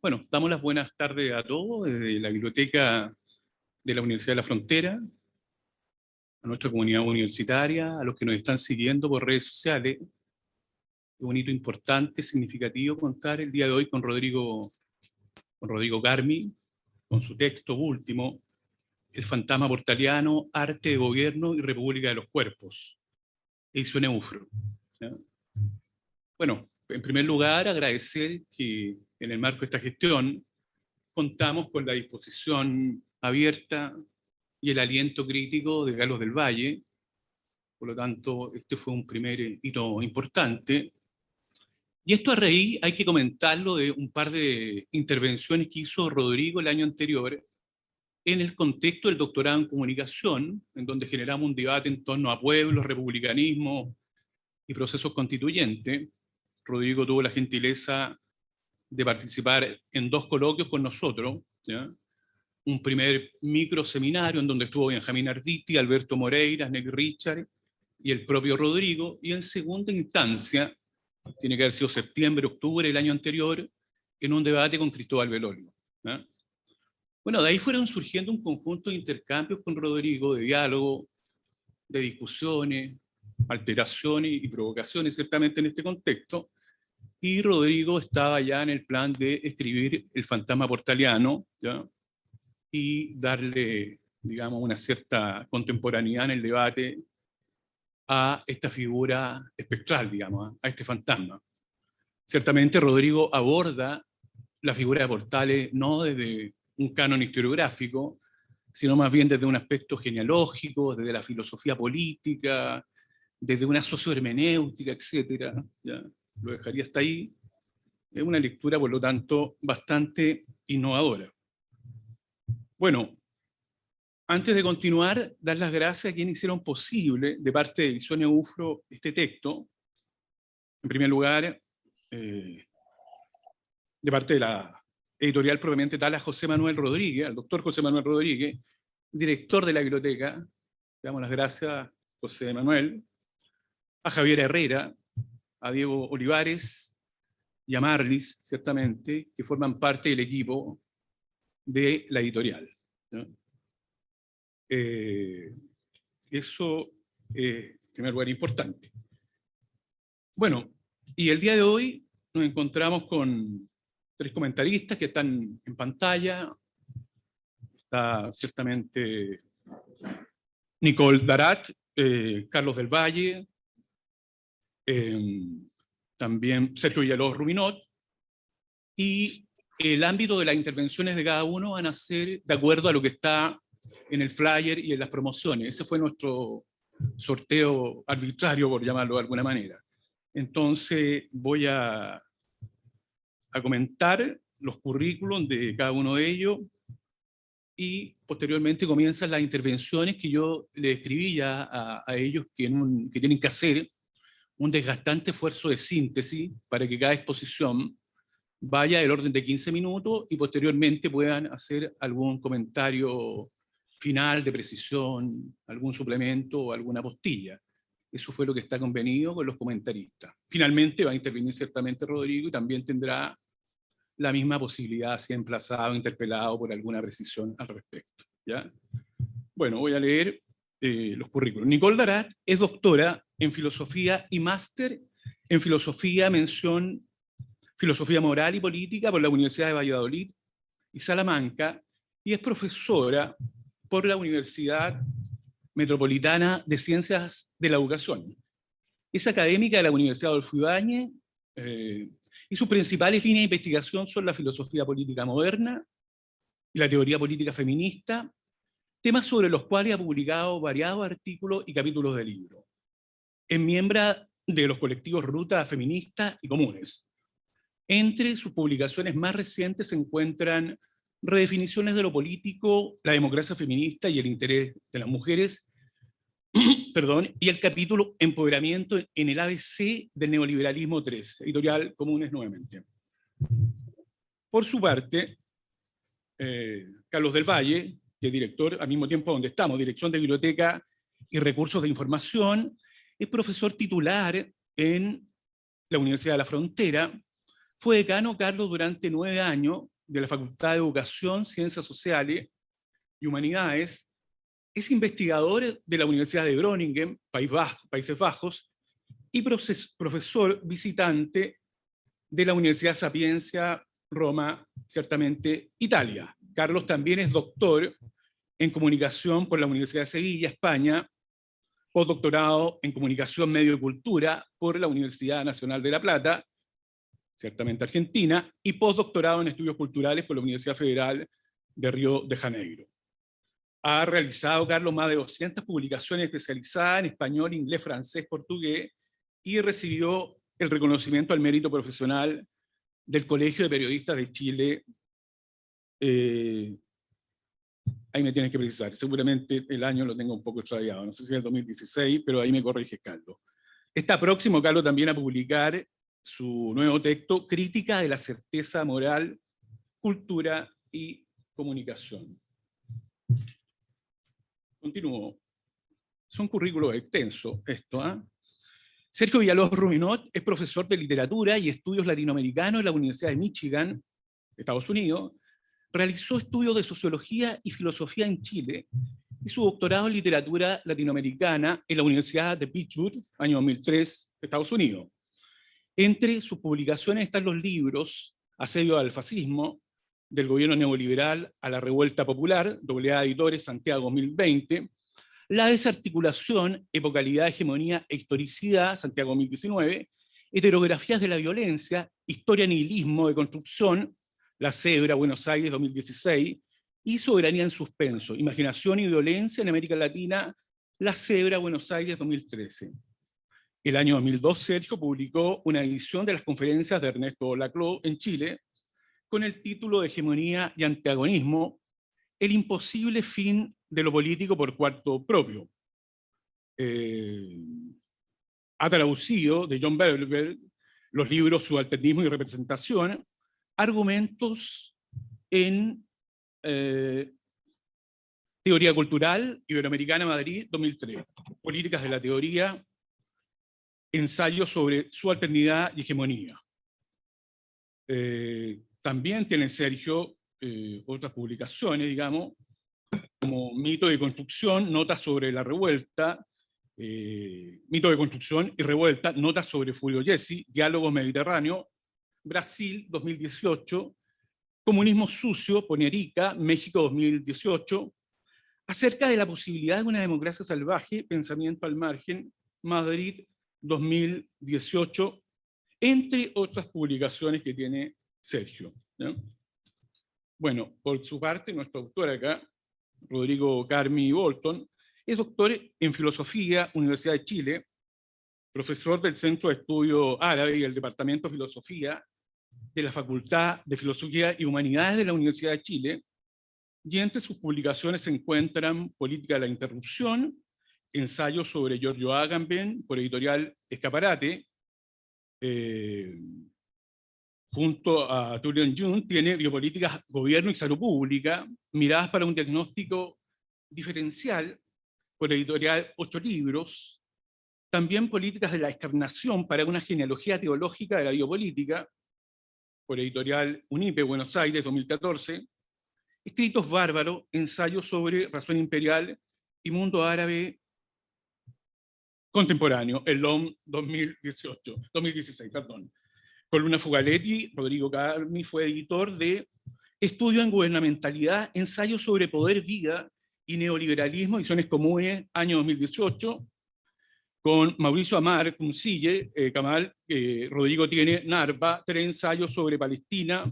Bueno, damos las buenas tardes a todos desde la biblioteca de la Universidad de la Frontera, a nuestra comunidad universitaria, a los que nos están siguiendo por redes sociales. Es un hito importante, significativo contar el día de hoy con Rodrigo Garmi, con su texto último, El fantasma portaliano, arte de gobierno y república de los cuerpos, edición Eufro. ¿Ya? Bueno, en primer lugar, agradecer que en el marco de esta gestión contamos con la disposición abierta y el aliento crítico de Carlos del Valle. Por lo tanto, este fue un primer hito importante. Y esto a raíz, hay que comentarlo, de un par de intervenciones que hizo Rodrigo el año anterior en el contexto del doctorado en comunicación, en donde generamos un debate en torno a pueblos, republicanismo y procesos constituyentes. Rodrigo tuvo la gentileza de participar en 2 coloquios con nosotros, ¿ya? Un primer micro seminario en donde estuvo Benjamín Arditi, Alberto Moreira, Nick Richard y el propio Rodrigo, y en segunda instancia, tiene que haber sido septiembre, octubre del año anterior, en un debate con Cristóbal Belolio, ¿ya? Bueno, de ahí fueron surgiendo un conjunto de intercambios con Rodrigo, de diálogo, de discusiones, alteraciones y provocaciones, ciertamente en este contexto, y Rodrigo estaba ya en el plan de escribir El fantasma portaliano, ¿ya? Y darle, digamos, una cierta contemporaneidad en el debate a esta figura espectral, digamos, a este fantasma. Ciertamente Rodrigo aborda la figura de Portales no desde un canon historiográfico, sino más bien desde un aspecto genealógico, desde la filosofía política, desde una sociohermenéutica, etc. ¿Ya? Lo dejaría hasta ahí. Es una lectura, por lo tanto, bastante innovadora. Bueno, antes de continuar, dar las gracias a quienes hicieron posible, de parte de Edición Eufro, este texto. En primer lugar, de parte de la editorial propiamente tal, a José Manuel Rodríguez, al doctor José Manuel Rodríguez, director de la biblioteca. Le damos las gracias, José Manuel. A Javier Herrera, a Diego Olivares y a Marlis, ciertamente, que forman parte del equipo de la editorial, ¿no? Eso, en primer lugar, importante. Bueno, y el día de hoy nos encontramos con 3 comentaristas que están en pantalla. Está ciertamente Nicole Darat, Carlos del Valle, también Sergio Villalobos Rubinot, y el ámbito de las intervenciones de cada uno van a ser de acuerdo a lo que está en el flyer y en las promociones. Ese fue nuestro sorteo arbitrario, por llamarlo de alguna manera. Entonces voy a comentar los currículums de cada uno de ellos y posteriormente comienzan las intervenciones que yo les escribí ya a ellos que tienen que hacer un desgastante esfuerzo de síntesis para que cada exposición vaya del orden de 15 minutos y posteriormente puedan hacer algún comentario final de precisión, algún suplemento o alguna postilla. Eso fue lo que está convenido con los comentaristas. Finalmente va a intervenir ciertamente Rodrigo y también tendrá la misma posibilidad si emplazado o interpelado por alguna precisión al respecto, ¿ya? Bueno, voy a leer los currículos. Nicole Darat es doctora en filosofía y máster en filosofía, mención filosofía moral y política por la Universidad de Valladolid y Salamanca, y es profesora por la Universidad Metropolitana de Ciencias de la Educación. Es académica de la Universidad Adolfo Ibáñez, y sus principales líneas de investigación son la filosofía política moderna y la teoría política feminista, temas sobre los cuales ha publicado variados artículos y capítulos de libros. Es miembro de los colectivos Ruta Feminista y Comunes. Entre sus publicaciones más recientes se encuentran Redefiniciones de lo político, la democracia feminista y el interés de las mujeres, y el capítulo Empoderamiento en el ABC del neoliberalismo 3, editorial Comunes nuevamente. Por su parte, Carlos del Valle, que es director, al mismo tiempo donde estamos, Dirección de Biblioteca y Recursos de Información, es profesor titular en la Universidad de la Frontera. Fue decano, Carlos, durante 9 años de la Facultad de Educación, Ciencias Sociales y Humanidades. Es investigador de la Universidad de Groningen, Países Bajos, y profesor visitante de la Universidad Sapienza, Roma, ciertamente Italia. Carlos también es doctor en comunicación por la Universidad de Sevilla, España, postdoctorado en comunicación, medio y cultura por la Universidad Nacional de La Plata, ciertamente Argentina, y postdoctorado en estudios culturales por la Universidad Federal de Río de Janeiro. Ha realizado, Carlos, más de 200 publicaciones especializadas en español, inglés, francés, portugués, y recibió el reconocimiento al mérito profesional del Colegio de Periodistas de Chile. Ahí me tienes que precisar, seguramente el año lo tengo un poco extraviado, no sé si es el 2016, pero ahí me corrige Carlos. Está próximo, Carlos, también a publicar su nuevo texto, Crítica de la certeza moral, cultura y comunicación. Continúo. Son currículos extensos esto, ¿eh? Sergio Villalobos Ruminot es profesor de literatura y estudios latinoamericanos en la Universidad de Michigan, Estados Unidos. Realizó estudios de sociología y filosofía en Chile y su doctorado en literatura latinoamericana en la Universidad de Pittsburgh, año 2003, Estados Unidos. Entre sus publicaciones están los libros Asedio al fascismo, del gobierno neoliberal a la revuelta popular, AA Editores, Santiago 2020, La desarticulación, epocalidad, hegemonía e historicidad, Santiago 2019, Heterografías de la violencia, Historia, nihilismo, de construcción, La Cebra, Buenos Aires 2016, y Soberanía en suspenso, Imaginación y violencia en América Latina, La Cebra, Buenos Aires 2013. El año 2002, Sergio publicó una edición de las conferencias de Ernesto Laclau en Chile, con el título de Hegemonía y antagonismo, el imposible fin de lo político por cuarto propio. Ha traducido de John Berger los libros Subalternismo y representación, argumentos en Teoría Cultural, Iberoamericana, Madrid, 2003, Políticas de la Teoría, Ensayos sobre Subalternidad y Hegemonía. También tiene Sergio otras publicaciones, digamos, como Mito de Construcción, Notas sobre la Revuelta, Mito de Construcción y Revuelta, Notas sobre Fulvio Jesse, Diálogos Mediterráneos, Brasil 2018, Comunismo Sucio, Ponierica, México 2018, Acerca de la posibilidad de una democracia salvaje, Pensamiento al margen, Madrid 2018, entre otras publicaciones que tiene Sergio, ¿no? Bueno, por su parte, nuestro autor acá, Rodrigo Carmi Bolton, es doctor en Filosofía, Universidad de Chile, profesor del Centro de Estudio Árabe y el Departamento de Filosofía de la Facultad de Filosofía y Humanidades de la Universidad de Chile, y entre sus publicaciones se encuentran Política de la Interrupción, ensayos sobre Giorgio Agamben, por editorial Escaparate, junto a Tulian Jun, tiene Biopolíticas, Gobierno y Salud Pública, Miradas para un diagnóstico diferencial, por editorial 8 libros, también Políticas de la Encarnación para una genealogía teológica de la biopolítica, por editorial Unipe, Buenos Aires, 2014, Escritos Bárbaros, ensayos sobre razón imperial y mundo árabe contemporáneo, el LOM 2016, perdón. Columna Fugaletti, Rodrigo Carmi fue editor de Estudio en Gubernamentalidad, ensayos sobre poder, vida y neoliberalismo, ediciones comunes, año 2018, con Mauricio Amar, Cuncille, Kamal, Rodrigo tiene Narva, 3 ensayos sobre Palestina,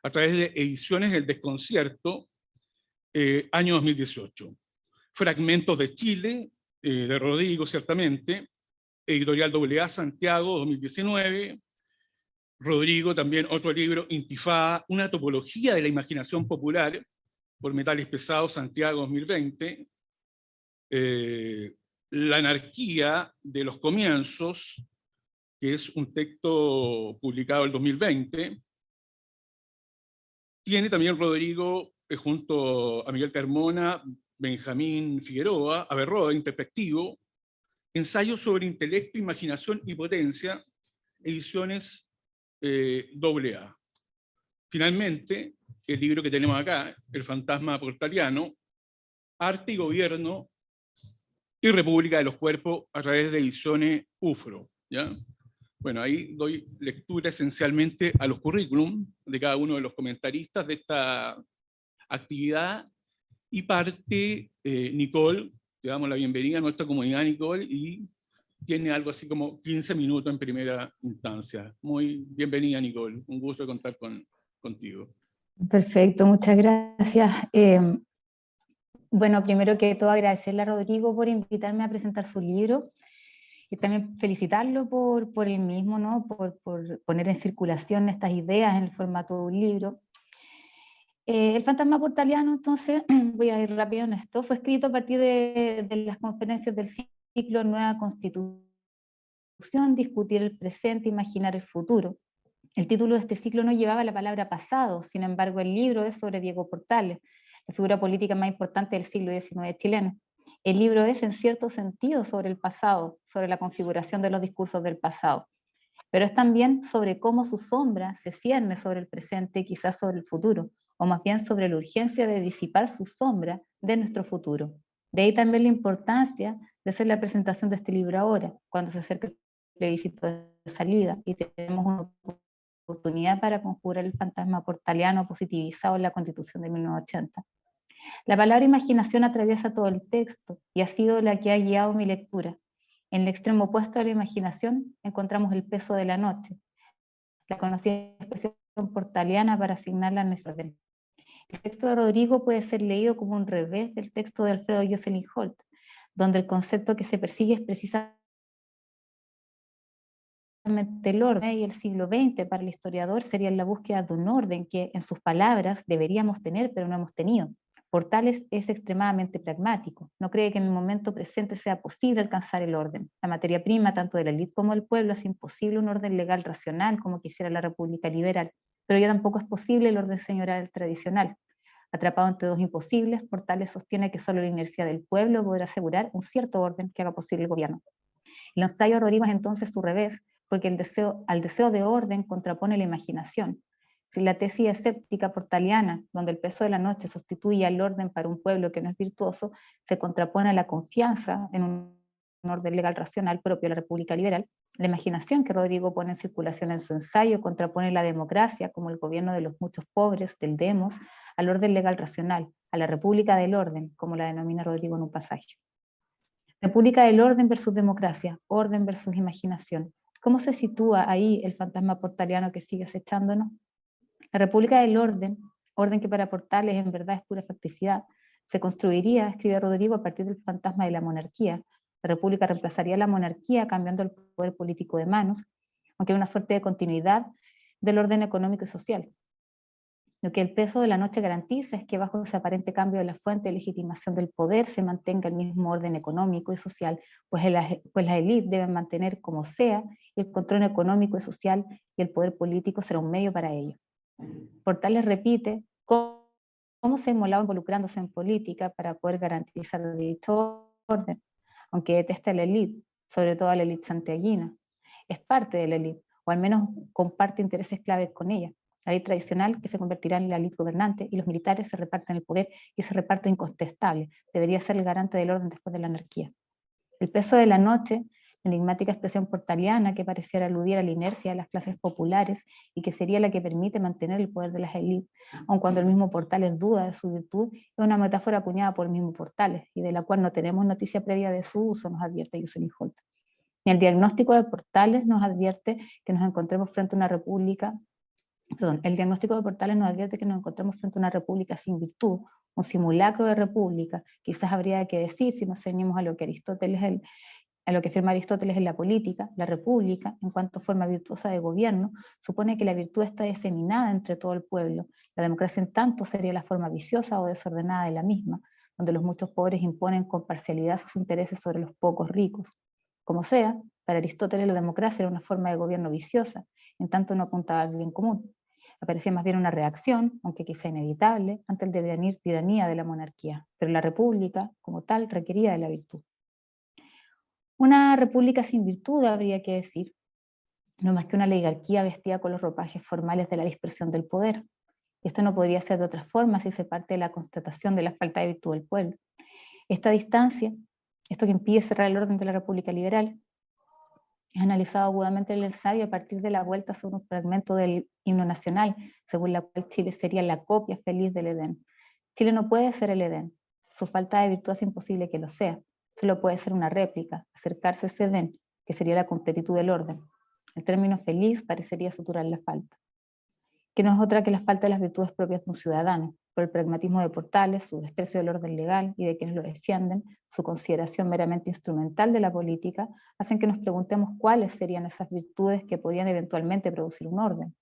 a través de Ediciones del Desconcierto, año 2018. Fragmentos de Chile, de Rodrigo, ciertamente, editorial AA, Santiago, 2019. Rodrigo, también otro libro, Intifada, una topología de la imaginación popular, por Metales Pesados, Santiago, 2020. La anarquía de los comienzos, que es un texto publicado en 2020. Tiene también Rodrigo, junto a Miguel Carmona, Benjamín Figueroa, Averroa, Introspectivo, Ensayos sobre Intelecto, Imaginación y Potencia, ediciones AA. finalmente, el libro que tenemos acá, El fantasma portaliano, Arte y Gobierno y República de los Cuerpos a través de ediciones UFRO, ¿ya? Bueno, ahí doy lectura esencialmente a los currículum de cada uno de los comentaristas de esta actividad, y parte Nicole, te damos la bienvenida a nuestra comunidad, Nicole, y tiene algo así como 15 minutos en primera instancia. Muy bienvenida, Nicole, un gusto contar contigo. Perfecto, muchas gracias. Bueno, primero que todo agradecerle a Rodrigo por invitarme a presentar su libro y también felicitarlo por el mismo, ¿no? Por poner en circulación estas ideas en el formato de un libro. El fantasma portaliano, entonces, voy a ir rápido en esto, fue escrito a partir de las conferencias del ciclo Nueva Constitución, discutir el presente, imaginar el futuro. El título de este ciclo no llevaba la palabra pasado, sin embargo el libro es sobre Diego Portales, la figura política más importante del siglo XIX chileno. El libro es en cierto sentido sobre el pasado, sobre la configuración de los discursos del pasado, pero es también sobre cómo su sombra se cierne sobre el presente y quizás sobre el futuro, o más bien sobre la urgencia de disipar su sombra de nuestro futuro. De ahí también la importancia de hacer la presentación de este libro ahora, cuando se acerca el plebiscito de salida y tenemos una oportunidad para conjurar el fantasma portaliano positivizado en la Constitución de 1980. La palabra imaginación atraviesa todo el texto y ha sido la que ha guiado mi lectura. En el extremo opuesto a la imaginación encontramos el peso de la noche, la conocida expresión portaliana para asignarla a nuestro orden. El texto de Rodrigo puede ser leído como un revés del texto de Alfredo Jocelyn Holt, donde el concepto que se persigue es precisamente el orden, y el siglo XX para el historiador sería la búsqueda de un orden que, en sus palabras, deberíamos tener pero no hemos tenido. Portales es extremadamente pragmático, no cree que en el momento presente sea posible alcanzar el orden. La materia prima, tanto de la élite como del pueblo, es imposible un orden legal racional como quisiera la República liberal, pero ya tampoco es posible el orden señorial tradicional. Atrapado entre dos imposibles, Portales sostiene que solo la inercia del pueblo podrá asegurar un cierto orden que haga posible el gobierno. El ensayo de Rodrigo es entonces su revés, porque al deseo de orden contrapone la imaginación. Si la tesis escéptica portaliana, donde el peso de la noche sustituye al orden para un pueblo que no es virtuoso, se contrapone a la confianza en un orden legal racional propio de la República Liberal, la imaginación que Rodrigo pone en circulación en su ensayo contrapone la democracia como el gobierno de los muchos pobres, del demos, al orden legal racional, a la República del Orden, como la denomina Rodrigo en un pasaje. República del orden versus democracia, orden versus imaginación. ¿Cómo se sitúa ahí el fantasma portaliano que sigue acechándonos? La República del Orden, orden que para Portales en verdad es pura facticidad, se construiría, escribe Rodrigo, a partir del fantasma de la monarquía. La República reemplazaría a la monarquía cambiando el poder político de manos, aunque hay una suerte de continuidad del orden económico y social. Lo que el peso de la noche garantiza es que bajo ese aparente cambio de la fuente de legitimación del poder se mantenga el mismo orden económico y social, pues las élites deben mantener como sea el control económico y social, y el poder político será un medio para ello. Portales repite cómo se ha inmolado involucrándose en política para poder garantizar dicho orden, aunque detesta a la élite, sobre todo a la élite santiaguina. Es parte de la élite, o al menos comparte intereses claves con ella. La élite tradicional que se convertirá en la élite gobernante, y los militares se reparten el poder, y ese reparto incontestable debería ser el garante del orden después de la anarquía. El peso de la noche, la enigmática expresión portaliana que pareciera aludir a la inercia de las clases populares y que sería la que permite mantener el poder de las élites, aun cuando el mismo Portales duda de su virtud, es una metáfora acuñada por el mismo Portales y de la cual no tenemos noticia previa de su uso, nos advierte Jocelyn Holt. Y el diagnóstico de Portales nos advierte que nos encontremos frente a una república, el diagnóstico de Portales nos advierte que nos encontramos frente a una república sin virtud, un simulacro de república. Quizás habría que decir, si nos ceñimos a lo que afirma Aristóteles en la política, la república, en cuanto forma virtuosa de gobierno, supone que la virtud está diseminada entre todo el pueblo. La democracia, en tanto, sería la forma viciosa o desordenada de la misma, donde los muchos pobres imponen con parcialidad sus intereses sobre los pocos ricos. Como sea, para Aristóteles la democracia era una forma de gobierno viciosa, en tanto no apuntaba al bien común. Parecía más bien una reacción, aunque quizá inevitable, ante el devenir tiranía de la monarquía, pero la república, como tal, requería de la virtud. Una república sin virtud, habría que decir, no más que una oligarquía vestida con los ropajes formales de la dispersión del poder. Esto no podría ser de otra forma si se parte de la constatación de la falta de virtud del pueblo. Esta distancia, esto que impide cerrar el orden de la República Liberal, es analizado agudamente en el ensayo a partir de la vuelta sobre un fragmento del himno nacional, según la cual Chile sería la copia feliz del Edén. Chile no puede ser el Edén. Su falta de virtud es imposible que lo sea. Solo puede ser una réplica, acercarse a ese Edén, que sería la completitud del orden. El término feliz parecería suturar la falta, que no es otra que la falta de las virtudes propias de un ciudadano, por el pragmatismo de Portales, su desprecio del orden legal y de quienes lo defienden, su consideración meramente instrumental de la política, hacen que nos preguntemos cuáles serían esas virtudes que podían eventualmente producir un orden.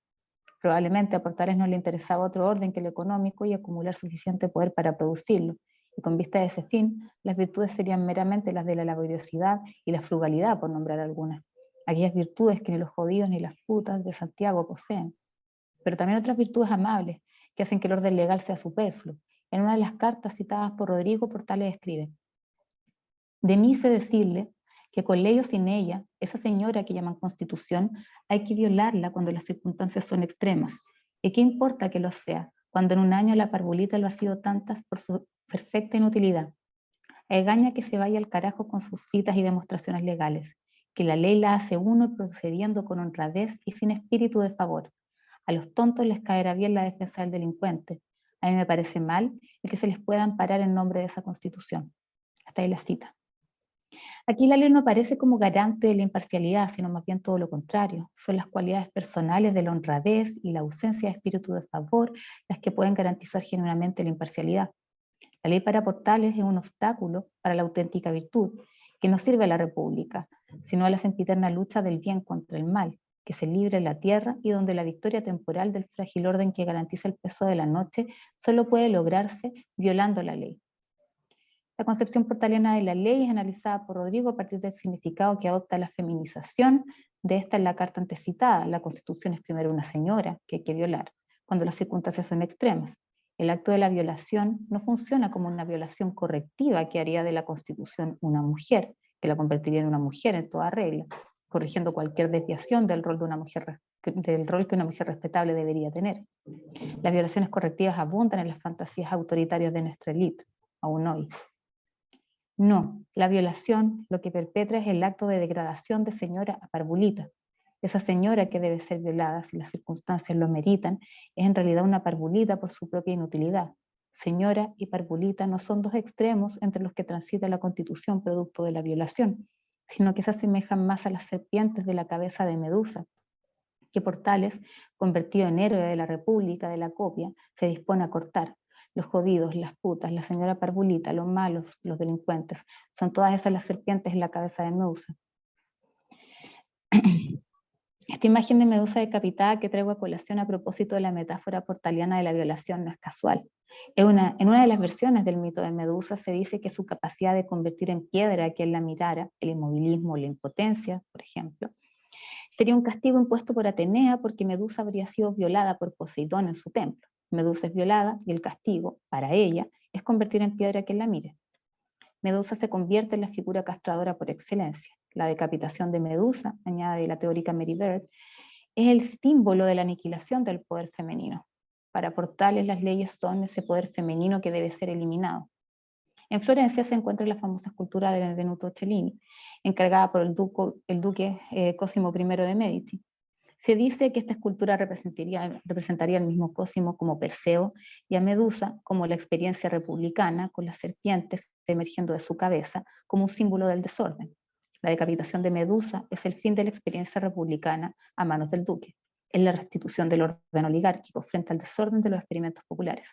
Probablemente a Portales no le interesaba otro orden que el económico y acumular suficiente poder para producirlo, y con vista a ese fin, las virtudes serían meramente las de la laboriosidad y la frugalidad, por nombrar algunas, aquellas virtudes que ni los jodidos ni las putas de Santiago poseen, pero también otras virtudes amables que hacen que el orden legal sea superfluo. En una de las cartas citadas por Rodrigo, Portales escribe: de mí sé decirle que con ley o sin ella, esa señora que llaman Constitución, hay que violarla cuando las circunstancias son extremas. ¿Y qué importa que lo sea, cuando en un año la parvulita lo ha sido tantas por su perfecta inutilidad? Engaña que se vaya al carajo con sus citas y demostraciones legales, que la ley la hace uno procediendo con honradez y sin espíritu de favor. A los tontos les caerá bien la defensa del delincuente. A mí me parece mal el que se les pueda amparar en nombre de esa Constitución. Hasta ahí la cita. Aquí la ley no aparece como garante de la imparcialidad, sino más bien todo lo contrario. Son las cualidades personales de la honradez y la ausencia de espíritu de favor las que pueden garantizar genuinamente la imparcialidad. La ley para Portales es un obstáculo para la auténtica virtud, que no sirve a la República, sino a la sempiterna lucha del bien contra el mal, que se libre en la tierra y donde la victoria temporal del frágil orden que garantiza el peso de la noche solo puede lograrse violando la ley. La concepción portaliana de la ley es analizada por Rodrigo a partir del significado que adopta la feminización de esta en la carta antecitada. La Constitución es primero una señora que hay que violar, cuando las circunstancias son extremas. El acto de la violación no funciona como una violación correctiva que haría de la Constitución una mujer, que la convertiría en una mujer en toda regla, corrigiendo cualquier desviación del rol del rol que una mujer respetable debería tener. Las violaciones correctivas abundan en las fantasías autoritarias de nuestra élite, aún hoy. No, la violación lo que perpetra es el acto de degradación de señora a parvulita. Esa señora que debe ser violada si las circunstancias lo meritan es en realidad una parvulita por su propia inutilidad. Señora y parvulita no son dos extremos entre los que transita la Constitución producto de la violación, sino que se asemejan más a las serpientes de la cabeza de Medusa, que Portales, convertido en héroe de la República de la copia, se dispone a cortar. Los jodidos, las putas, la señora parvulita, los malos, los delincuentes, son todas esas las serpientes en la cabeza de Medusa. Esta imagen de Medusa decapitada que traigo a colación a propósito de la metáfora portaliana de la violación no es casual. En una de las versiones del mito de Medusa se dice que su capacidad de convertir en piedra a quien la mirara, el inmovilismo o la impotencia, por ejemplo, sería un castigo impuesto por Atenea porque Medusa habría sido violada por Poseidón en su templo. Medusa es violada y el castigo, para ella, es convertir en piedra a quien la mire. Medusa se convierte en la figura castradora por excelencia. La decapitación de Medusa, añade la teórica Mary Beard, es el símbolo de la aniquilación del poder femenino. Para Portales, las leyes son ese poder femenino que debe ser eliminado. En Florencia se encuentra la famosa escultura de Benvenuto Cellini, encargada por el duque Cosimo I de Medici. Se dice que esta escultura representaría al mismo Cosimo como Perseo y a Medusa como la experiencia republicana, con las serpientes emergiendo de su cabeza como un símbolo del desorden. La decapitación de Medusa es el fin de la experiencia republicana a manos del duque. Es la restitución del orden oligárquico frente al desorden de los experimentos populares.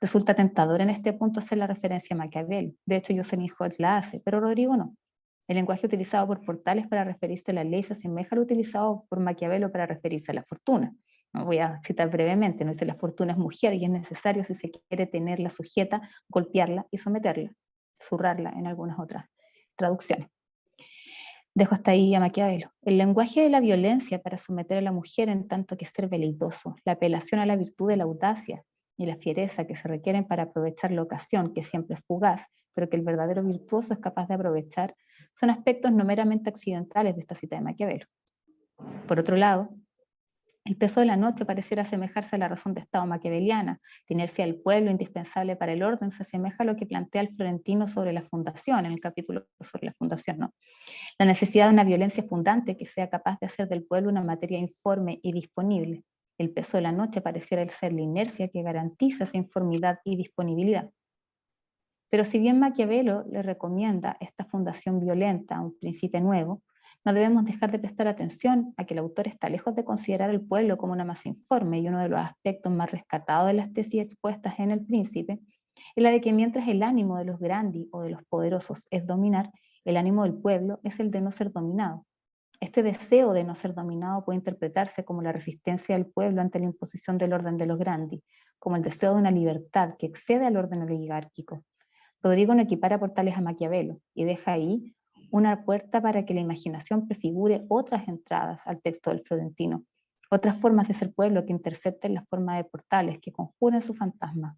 Resulta tentador en este punto hacer la referencia a Maquiavelo. De hecho, Jocelyn Holt la hace, pero Rodrigo no. El lenguaje utilizado por Portales para referirse a la ley se asemeja al utilizado por Maquiavelo para referirse a la fortuna. No voy a citar brevemente, no dice la fortuna es mujer y es necesario, si se quiere tenerla sujeta, golpearla y someterla, zurrarla en algunas otras traducciones. Dejo hasta ahí a Maquiavelo. El lenguaje de la violencia para someter a la mujer en tanto que ser veleidoso, la apelación a la virtud de la audacia y la fiereza que se requieren para aprovechar la ocasión, que siempre es fugaz, pero que el verdadero virtuoso es capaz de aprovechar, son aspectos no meramente accidentales de esta cita de Maquiavelo. Por otro lado, El peso de la noche pareciera asemejarse a la razón de Estado maquiaveliana. La inercia del pueblo, indispensable para el orden, se asemeja a lo que plantea el Florentino sobre la fundación, en el capítulo sobre la fundación, ¿no? La necesidad de una violencia fundante que sea capaz de hacer del pueblo una materia informe y disponible. El peso de la noche pareciera ser la inercia que garantiza esa informidad y disponibilidad. Pero si bien Maquiavelo le recomienda esta fundación violenta a un príncipe nuevo, no debemos dejar de prestar atención a que el autor está lejos de considerar al pueblo como una masa informe, y uno de los aspectos más rescatados de las tesis expuestas en El Príncipe es la de que mientras el ánimo de los grandi o de los poderosos es dominar, el ánimo del pueblo es el de no ser dominado. Este deseo de no ser dominado puede interpretarse como la resistencia del pueblo ante la imposición del orden de los grandi, como el deseo de una libertad que excede al orden oligárquico. Rodrigo no equipara portales a Maquiavelo y deja ahí una puerta para que la imaginación prefigure otras entradas al texto del Florentino, otras formas de ser pueblo que intercepten la forma de portales, que conjuren su fantasma.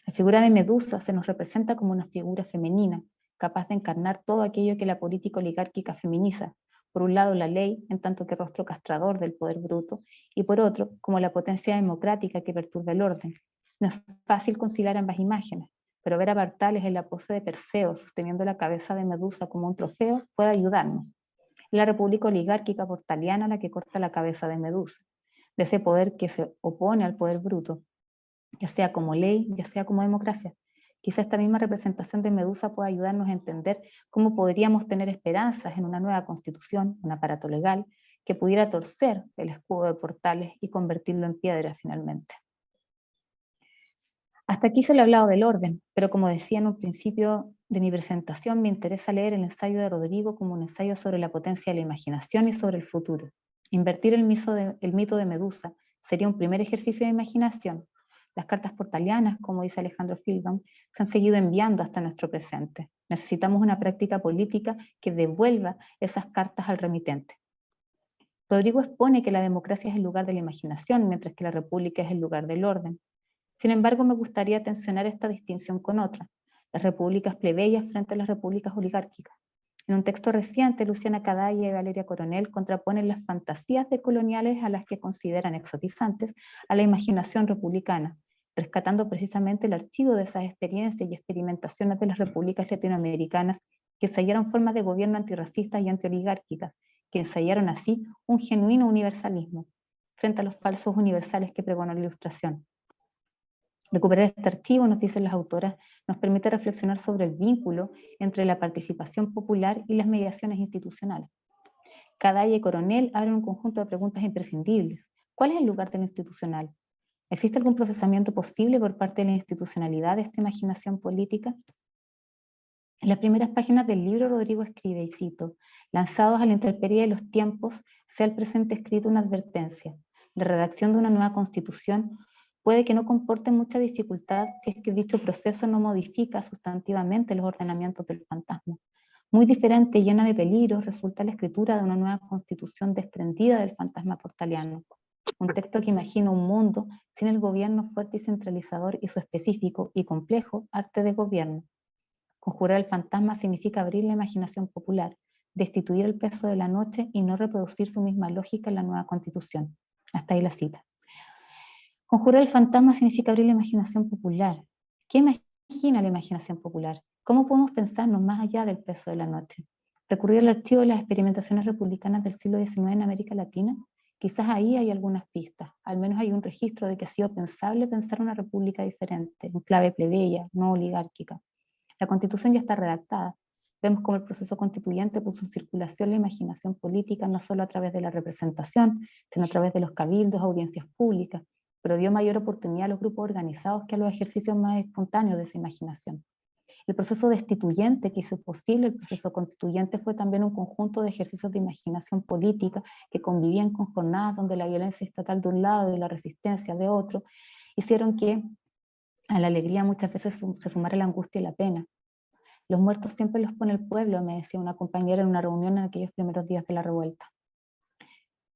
La figura de Medusa se nos representa como una figura femenina, capaz de encarnar todo aquello que la política oligárquica feminiza. Por un lado la ley, en tanto que rostro castrador del poder bruto, y por otro, como la potencia democrática que perturba el orden. No es fácil conciliar ambas imágenes, pero ver a Bartales en la pose de Perseo sosteniendo la cabeza de Medusa como un trofeo puede ayudarnos. Es la república oligárquica portaliana la que corta la cabeza de Medusa, de ese poder que se opone al poder bruto, ya sea como ley, ya sea como democracia. Quizá esta misma representación de Medusa pueda ayudarnos a entender cómo podríamos tener esperanzas en una nueva constitución, un aparato legal, que pudiera torcer el escudo de Portales y convertirlo en piedra finalmente. Hasta aquí solo he hablado del orden, pero como decía en un principio de mi presentación, me interesa leer el ensayo de Rodrigo como un ensayo sobre la potencia de la imaginación y sobre el futuro. Invertir el mito de Medusa sería un primer ejercicio de imaginación. Las cartas portalianas, como dice Alejandro Filbaum, se han seguido enviando hasta nuestro presente. Necesitamos una práctica política que devuelva esas cartas al remitente. Rodrigo expone que la democracia es el lugar de la imaginación, mientras que la república es el lugar del orden. Sin embargo, me gustaría tensionar esta distinción con otra, las repúblicas plebeyas frente a las repúblicas oligárquicas. En un texto reciente, Luciana Cadalla y Valeria Coronel contraponen las fantasías decoloniales a las que consideran exotizantes a la imaginación republicana, rescatando precisamente el archivo de esas experiencias y experimentaciones de las repúblicas latinoamericanas que ensayaron formas de gobierno antirracistas y antioligárquicas, que ensayaron así un genuino universalismo, frente a los falsos universales que pregonó la Ilustración. Recuperar este archivo, nos dicen las autoras, nos permite reflexionar sobre el vínculo entre la participación popular y las mediaciones institucionales. Cadalla y Coronel abren un conjunto de preguntas imprescindibles. ¿Cuál es el lugar de lo institucional? ¿Existe algún procesamiento posible por parte de la institucionalidad de esta imaginación política? En las primeras páginas del libro, Rodrigo escribe, y cito, lanzados a la intemperie de los tiempos, sea el presente escrito una advertencia. La redacción de una nueva constitución puede que no comporte mucha dificultad si es que dicho proceso no modifica sustantivamente los ordenamientos del fantasma. Muy diferente y llena de peligros resulta la escritura de una nueva constitución desprendida del fantasma portaliano. Un texto que imagina un mundo sin el gobierno fuerte y centralizador y su específico y complejo arte de gobierno. Conjurar el fantasma significa abrir la imaginación popular, destituir el peso de la noche y no reproducir su misma lógica en la nueva constitución. Hasta ahí la cita. Conjurar el fantasma significa abrir la imaginación popular. ¿Qué imagina la imaginación popular? ¿Cómo podemos pensarnos más allá del peso de la noche? ¿Recurrir al archivo de las experimentaciones republicanas del siglo XIX en América Latina? Quizás ahí hay algunas pistas, al menos hay un registro de que ha sido pensable pensar una república diferente, en clave plebeya, no oligárquica. La Constitución ya está redactada. Vemos cómo el proceso constituyente puso en circulación la imaginación política no solo a través de la representación, sino a través de los cabildos, audiencias públicas, pero dio mayor oportunidad a los grupos organizados que a los ejercicios más espontáneos de esa imaginación. El proceso destituyente que hizo posible el proceso constituyente fue también un conjunto de ejercicios de imaginación política que convivían con jornadas donde la violencia estatal de un lado y la resistencia de otro, hicieron que a la alegría muchas veces se sumara la angustia y la pena. Los muertos siempre los pone el pueblo, me decía una compañera en una reunión en aquellos primeros días de la revuelta.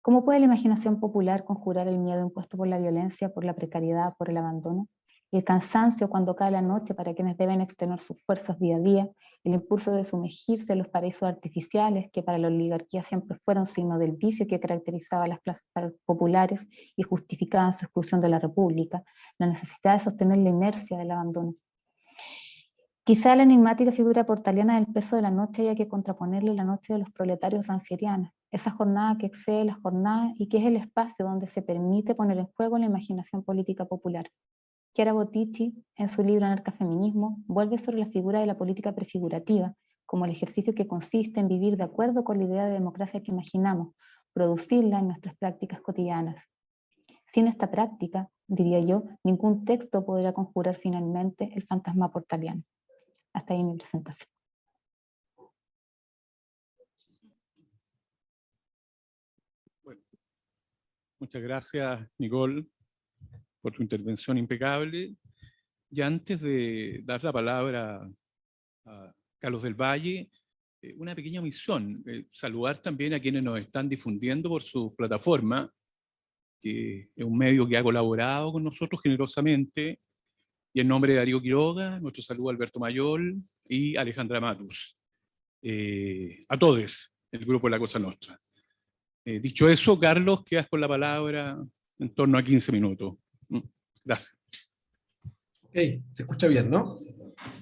¿Cómo puede la imaginación popular conjurar el miedo impuesto por la violencia, por la precariedad, por el abandono? el cansancio cuando cae la noche para quienes deben extener sus fuerzas día a día, el impulso de sumergirse en los paraísos artificiales que para la oligarquía siempre fueron signo del vicio que caracterizaba a las clases populares y justificaban su exclusión de la república, la necesidad de sostener la inercia del abandono. Quizá la enigmática figura portaliana del peso de la noche haya que contraponerle la noche de los proletarios rancierianos, esa jornada que excede las jornadas y que es el espacio donde se permite poner en juego la imaginación política popular. Chiara Bottici, en su libro Anarcafeminismo, vuelve sobre la figura de la política prefigurativa, como el ejercicio que consiste en vivir de acuerdo con la idea de democracia que imaginamos, producirla en nuestras prácticas cotidianas. Sin esta práctica, diría yo, ningún texto podrá conjurar finalmente el fantasma portaliano. Hasta ahí mi presentación. Bueno, muchas gracias, Nicole, por tu intervención impecable. Y antes de dar la palabra a Carlos del Valle, una pequeña omisión, saludar también a quienes nos están difundiendo por su plataforma, que es un medio que ha colaborado con nosotros generosamente, y en nombre de Darío Quiroga, nuestro saludo a Alberto Mayol y Alejandra Matus. A todos, el grupo de La Cosa Nostra. Dicho eso, Carlos, quedas con la palabra en torno a 15 minutos. Gracias. Hey, se escucha bien, ¿no?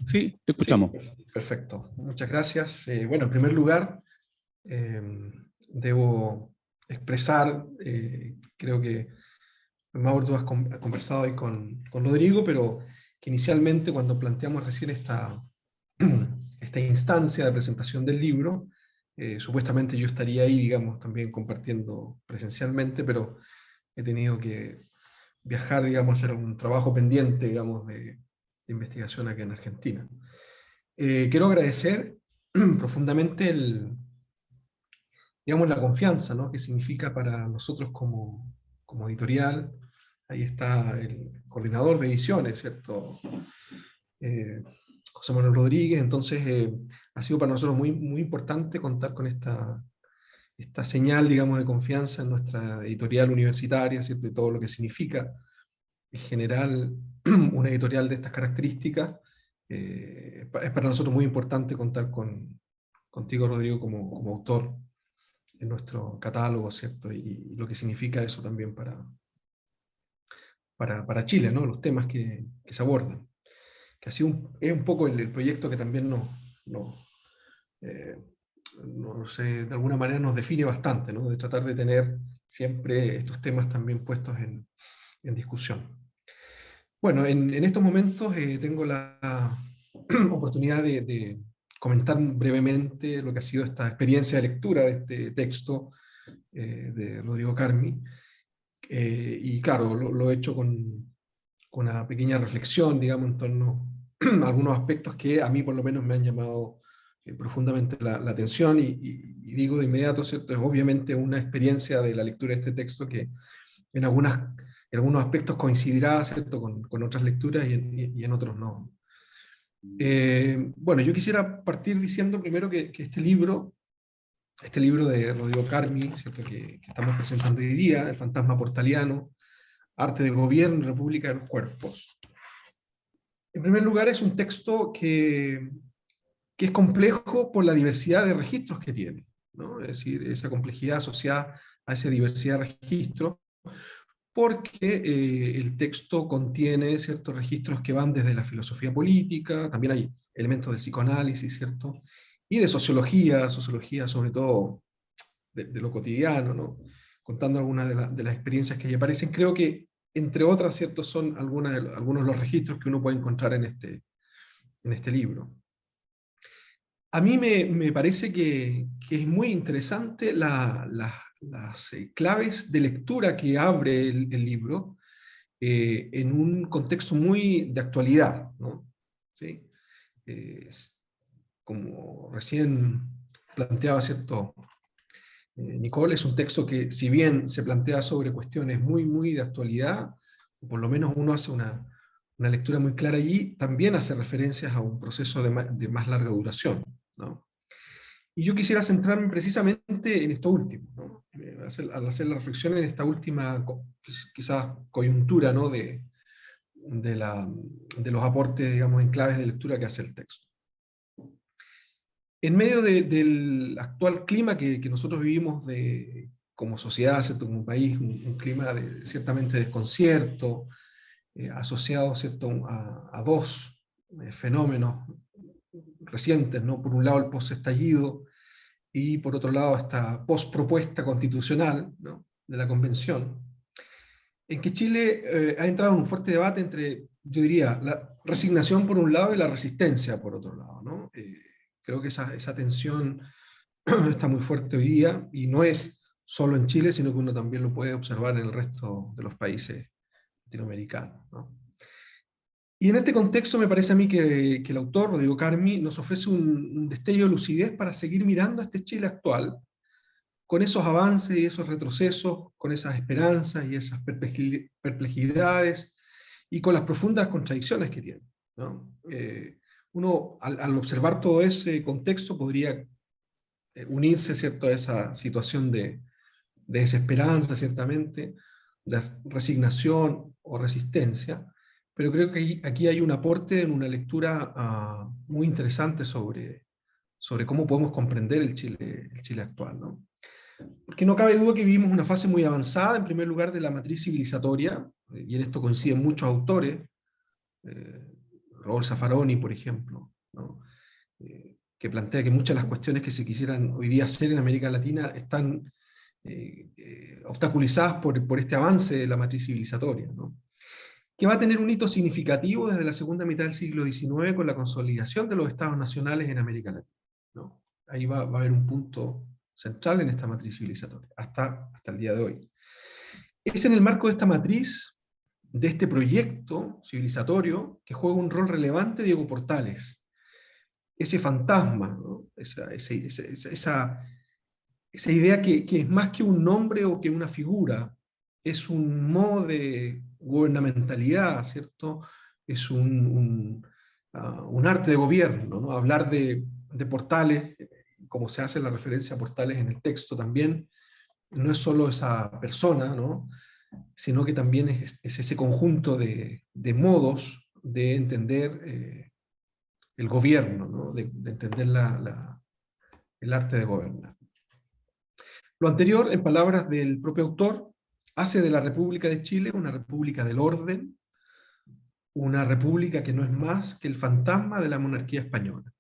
Sí, te escuchamos. Sí, perfecto. Muchas gracias. Bueno, en primer lugar, debo expresar, creo que Mauro, tú has conversado ahí con Rodrigo, pero que inicialmente cuando planteamos recién esta instancia de presentación del libro, supuestamente yo estaría ahí, digamos, también compartiendo presencialmente, pero he tenido que viajar, digamos, a hacer un trabajo pendiente, digamos, de investigación aquí en Argentina. Quiero agradecer profundamente digamos, la confianza, ¿no?, que significa para nosotros como editorial. Ahí está el coordinador de ediciones, ¿cierto? José Manuel Rodríguez. Entonces, ha sido para nosotros muy, muy importante contar con esta señal, digamos, de confianza en nuestra editorial universitaria, ¿cierto? Y todo lo que significa en general una editorial de estas características. Es para nosotros muy importante contar contigo, Rodrigo, como autor en nuestro catálogo, ¿cierto? Y lo que significa eso también para Chile, ¿no? Los temas que se abordan. Que así es un poco el proyecto que también no sé, de alguna manera nos define bastante, ¿no? De tratar de tener siempre estos temas también puestos en discusión. Bueno, en estos momentos tengo la oportunidad de comentar brevemente lo que ha sido esta experiencia de lectura de este texto de Rodrigo Carmi. Y claro, lo he hecho con una pequeña reflexión, digamos, en torno a algunos aspectos que a mí por lo menos me han llamado profundamente la atención, y digo de inmediato, ¿cierto? Es obviamente una experiencia de la lectura de este texto que en algunos aspectos coincidirá, ¿cierto?, con otras lecturas, y en otros no. Bueno, yo quisiera partir diciendo primero que este libro de Rodrigo Carmi, ¿cierto?, que estamos presentando hoy día, El fantasma portaliano, Arte de Gobierno y República de los Cuerpos. En primer lugar, es un texto que es complejo por la diversidad de registros que tiene, ¿no? Es decir, esa complejidad asociada a esa diversidad de registros, porque el texto contiene ciertos registros que van desde la filosofía política, también hay elementos del psicoanálisis, ¿cierto?, y de sociología sobre todo de lo cotidiano, ¿no?, contando algunas de las experiencias que ahí aparecen. Creo que, entre otras, ¿cierto?, son algunos de los registros que uno puede encontrar en este libro. A mí me parece que es muy interesante las claves de lectura que abre el libro, en un contexto muy de actualidad, ¿no? ¿Sí? Como recién planteaba, ¿cierto?, Nicole, es un texto que, si bien se plantea sobre cuestiones muy, muy de actualidad, o por lo menos uno hace una lectura muy clara allí, también hace referencias a un proceso de más larga duración, ¿no? Y yo quisiera centrarme precisamente en esto último, ¿no? Al hacer la reflexión en esta última, quizás coyuntura, ¿no?, de de los aportes, digamos, en claves de lectura que hace el texto. En medio del actual clima que nosotros vivimos como sociedad, ¿cierto? Como país, un clima ciertamente de desconcierto, asociado, ¿cierto? a dos fenómenos recientes, ¿no? Por un lado el post-estallido y por otro lado esta post-propuesta constitucional, ¿no? de la Convención, en que Chile ha entrado en un fuerte debate entre, yo diría, la resignación por un lado y la resistencia por otro lado, ¿no? Creo que esa tensión está muy fuerte hoy día, y no es solo en Chile, sino que uno también lo puede observar en el resto de los países latinoamericanos, ¿no? Y en este contexto me parece a mí que el autor, Rodrigo Carmi, nos ofrece un destello de lucidez para seguir mirando a este Chile actual, con esos avances y esos retrocesos, con esas esperanzas y esas perplejidades, y con las profundas contradicciones que tiene, ¿no? Uno, al observar todo ese contexto, podría unirse, ¿cierto?, a esa situación de desesperanza, ciertamente, de resignación o resistencia, pero creo que aquí hay un aporte en una lectura muy interesante sobre cómo podemos comprender el Chile actual, ¿no? Porque no cabe duda que vivimos una fase muy avanzada, en primer lugar, de la matriz civilizatoria, y en esto coinciden muchos autores, Raúl Zaffaroni, por ejemplo, ¿no? Que plantea que muchas de las cuestiones que se quisieran hoy día hacer en América Latina están obstaculizadas por este avance de la matriz civilizatoria, ¿no? Que va a tener un hito significativo desde la segunda mitad del siglo XIX con la consolidación de los estados nacionales en América Latina, ¿no? Ahí va a haber un punto central en esta matriz civilizatoria, hasta el día de hoy. Es en el marco de esta matriz, de este proyecto civilizatorio, que juega un rol relevante Diego Portales, ese fantasma, ¿no? esa idea que es más que un nombre o que una figura, es un modo de gubernamentalidad, ¿cierto? Es un arte de gobierno, ¿no? Hablar de Portales, como se hace la referencia a Portales en el texto también, no es solo esa persona, ¿no? Sino que también es ese conjunto de modos de entender el gobierno, ¿no? de entender el arte de gobernar. Lo anterior, en palabras del propio autor, hace de la República de Chile una república del orden, una república que no es más que el fantasma de la monarquía española.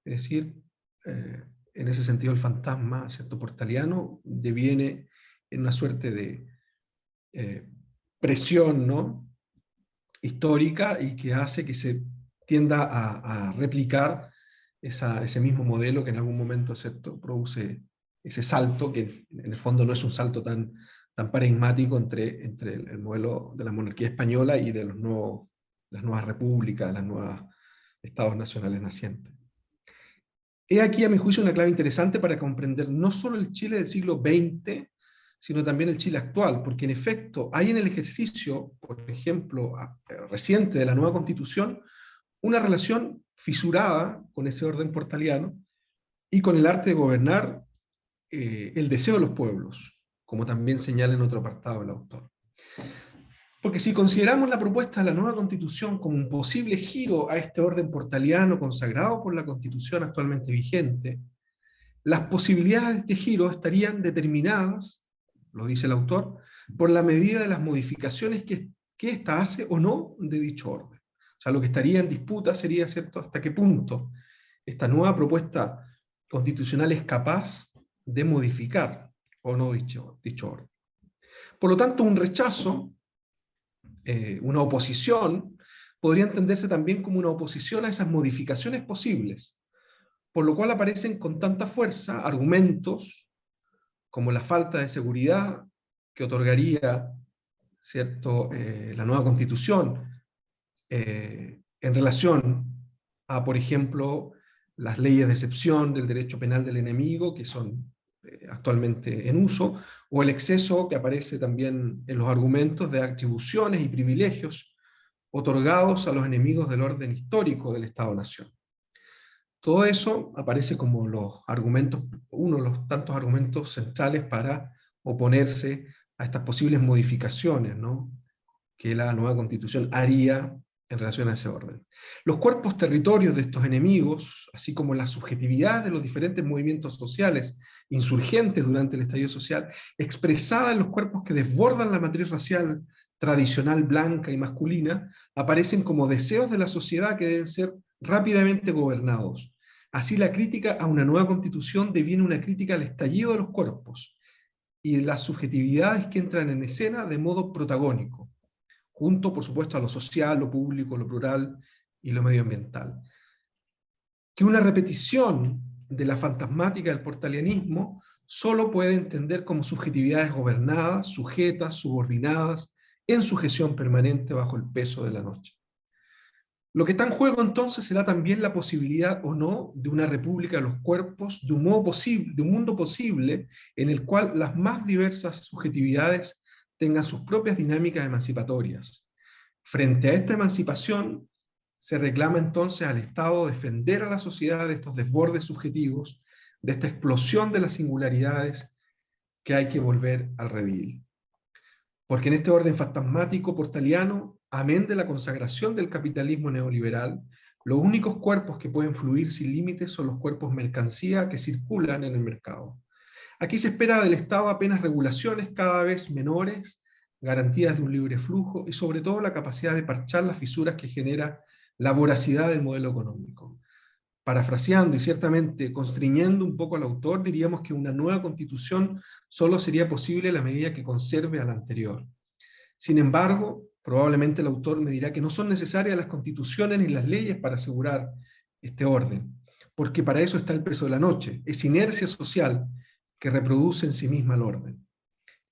Es decir, en ese sentido el fantasma, ¿cierto?, portaliano deviene en una suerte de presión, ¿no?, histórica, y que hace que se tienda a replicar ese mismo modelo que en algún momento, ¿cierto?, produce ese salto, que en el fondo no es un salto tan paradigmático entre el modelo de la monarquía española y de las nuevas repúblicas, de los nuevos estados nacionales nacientes. He aquí, a mi juicio, una clave interesante para comprender no solo el Chile del siglo XX, sino también el Chile actual, porque en efecto hay en el ejercicio, por ejemplo, reciente de la nueva Constitución, una relación fisurada con ese orden portaliano y con el arte de gobernar el deseo de los pueblos, como también señala en otro apartado el autor. Porque si consideramos la propuesta de la nueva Constitución como un posible giro a este orden portaliano consagrado por la Constitución actualmente vigente, las posibilidades de este giro estarían determinadas, lo dice el autor, por la medida de las modificaciones que ésta hace o no de dicho orden. O sea, lo que estaría en disputa sería, ¿cierto?, hasta qué punto esta nueva propuesta constitucional es capaz de modificar o no dicho orden. Por lo tanto, un rechazo, una oposición, podría entenderse también como una oposición a esas modificaciones posibles, por lo cual aparecen con tanta fuerza argumentos como la falta de seguridad que otorgaría, ¿cierto?, la nueva Constitución en relación a, por ejemplo, las leyes de excepción del derecho penal del enemigo, que son actualmente en uso, o el exceso que aparece también en los argumentos de atribuciones y privilegios otorgados a los enemigos del orden histórico del Estado-Nación. Todo eso aparece como los argumentos, uno de los tantos argumentos centrales para oponerse a estas posibles modificaciones, ¿no?, que la nueva constitución haría en relación a ese orden. Los cuerpos territorios de estos enemigos, así como la subjetividad de los diferentes movimientos sociales insurgentes durante el estallido social, expresada en los cuerpos que desbordan la matriz racial tradicional blanca y masculina, aparecen como deseos de la sociedad que deben ser rápidamente gobernados. Así la crítica a una nueva constitución deviene una crítica al estallido de los cuerpos y de las subjetividades que entran en escena de modo protagónico, junto, por supuesto, a lo social, lo público, lo plural y lo medioambiental. Que una repetición de la fantasmática del portalianismo solo puede entender como subjetividades gobernadas, sujetas, subordinadas, en sujeción permanente bajo el peso de la noche. Lo que está en juego entonces será también la posibilidad o no de una república de los cuerpos, de un mundo posible en el cual las más diversas subjetividades tengan sus propias dinámicas emancipatorias. Frente a esta emancipación, se reclama entonces al Estado defender a la sociedad de estos desbordes subjetivos, de esta explosión de las singularidades que hay que volver al redil. Porque en este orden fantasmático portaliano, amén de la consagración del capitalismo neoliberal, los únicos cuerpos que pueden fluir sin límites son los cuerpos mercancía que circulan en el mercado. Aquí se espera del Estado apenas regulaciones cada vez menores, garantías de un libre flujo y sobre todo la capacidad de parchar las fisuras que genera la voracidad del modelo económico. Parafraseando y ciertamente constriñendo un poco al autor, diríamos que una nueva constitución solo sería posible a la medida que conserve a la anterior. Sin embargo, probablemente el autor me dirá que no son necesarias las constituciones ni las leyes para asegurar este orden, porque para eso está el peso de la noche, es inercia social que reproduce en sí misma el orden.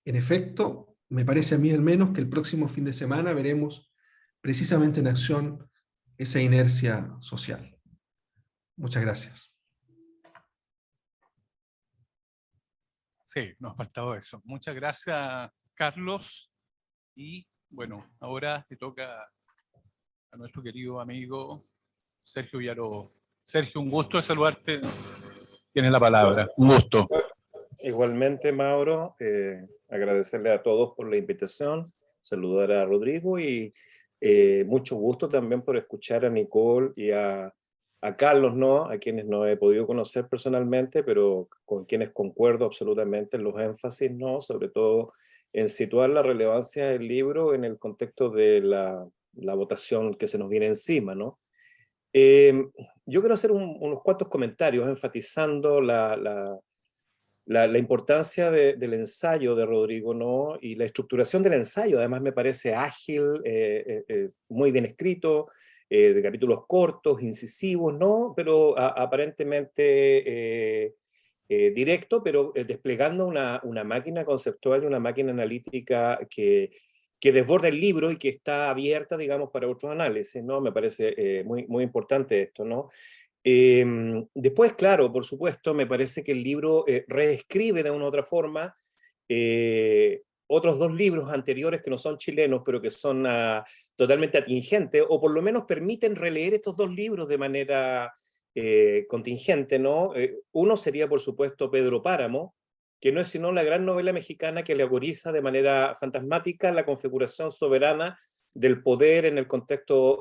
En efecto, me parece a mí al menos que el próximo fin de semana veremos precisamente en acción esa inercia social. Muchas gracias. Sí, nos faltaba eso. Muchas gracias, Carlos. Y bueno, ahora le toca a nuestro querido amigo Sergio Villalobos. Sergio, un gusto de saludarte. Tienes la palabra. Un gusto. Igualmente, Mauro, agradecerle a todos por la invitación, saludar a Rodrigo y mucho gusto también por escuchar a Nicole y a Carlos, ¿no? A quienes no he podido conocer personalmente, pero con quienes concuerdo absolutamente en los énfasis, ¿no? Sobre todo en situar la relevancia del libro en el contexto de la votación que se nos viene encima, ¿no? Yo quiero hacer unos cuantos comentarios enfatizando la importancia del ensayo de Rodrigo, ¿no? Y la estructuración del ensayo, además me parece ágil, muy bien escrito, de capítulos cortos, incisivos, ¿no? Pero aparentemente directo, pero desplegando una máquina conceptual y una máquina analítica que desborda el libro y que está abierta, digamos, para otros análisis, ¿no? Me parece muy, muy importante esto, ¿no? Después, claro, por supuesto, me parece que el libro reescribe de una u otra forma otros dos libros anteriores que no son chilenos, pero que son totalmente atingentes, o por lo menos permiten releer estos dos libros de manera contingente, ¿no? Uno sería, por supuesto, Pedro Páramo, que no es sino la gran novela mexicana que alegoriza de manera fantasmática la configuración soberana del poder en el contexto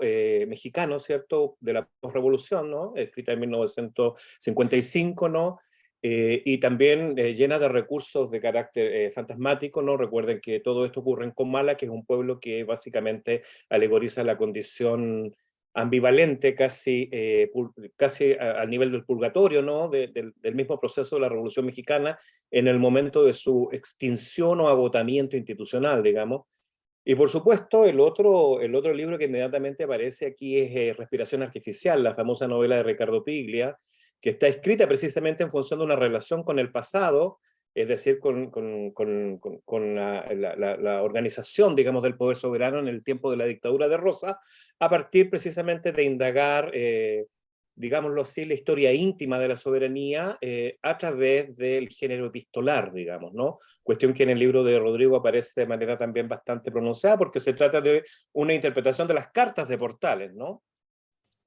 mexicano, ¿cierto? De la posrevolución, ¿no? Escrita en 1955, ¿no? Y también llena de recursos de carácter fantasmático, ¿no? Recuerden que todo esto ocurre en Comala, que es un pueblo que básicamente alegoriza la condición ambivalente, casi al nivel del purgatorio, ¿no? Del mismo proceso de la Revolución Mexicana en el momento de su extinción o agotamiento institucional, digamos. Y por supuesto, el otro libro que inmediatamente aparece aquí es Respiración Artificial, la famosa novela de Ricardo Piglia, que está escrita precisamente en función de una relación con el pasado, es decir, con la organización, digamos, del poder soberano en el tiempo de la dictadura de Rosa, a partir precisamente de indagar, digámoslo así, la historia íntima de la soberanía a través del género epistolar, digamos, ¿no? Cuestión que en el libro de Rodrigo aparece de manera también bastante pronunciada, porque se trata de una interpretación de las cartas de Portales, ¿no?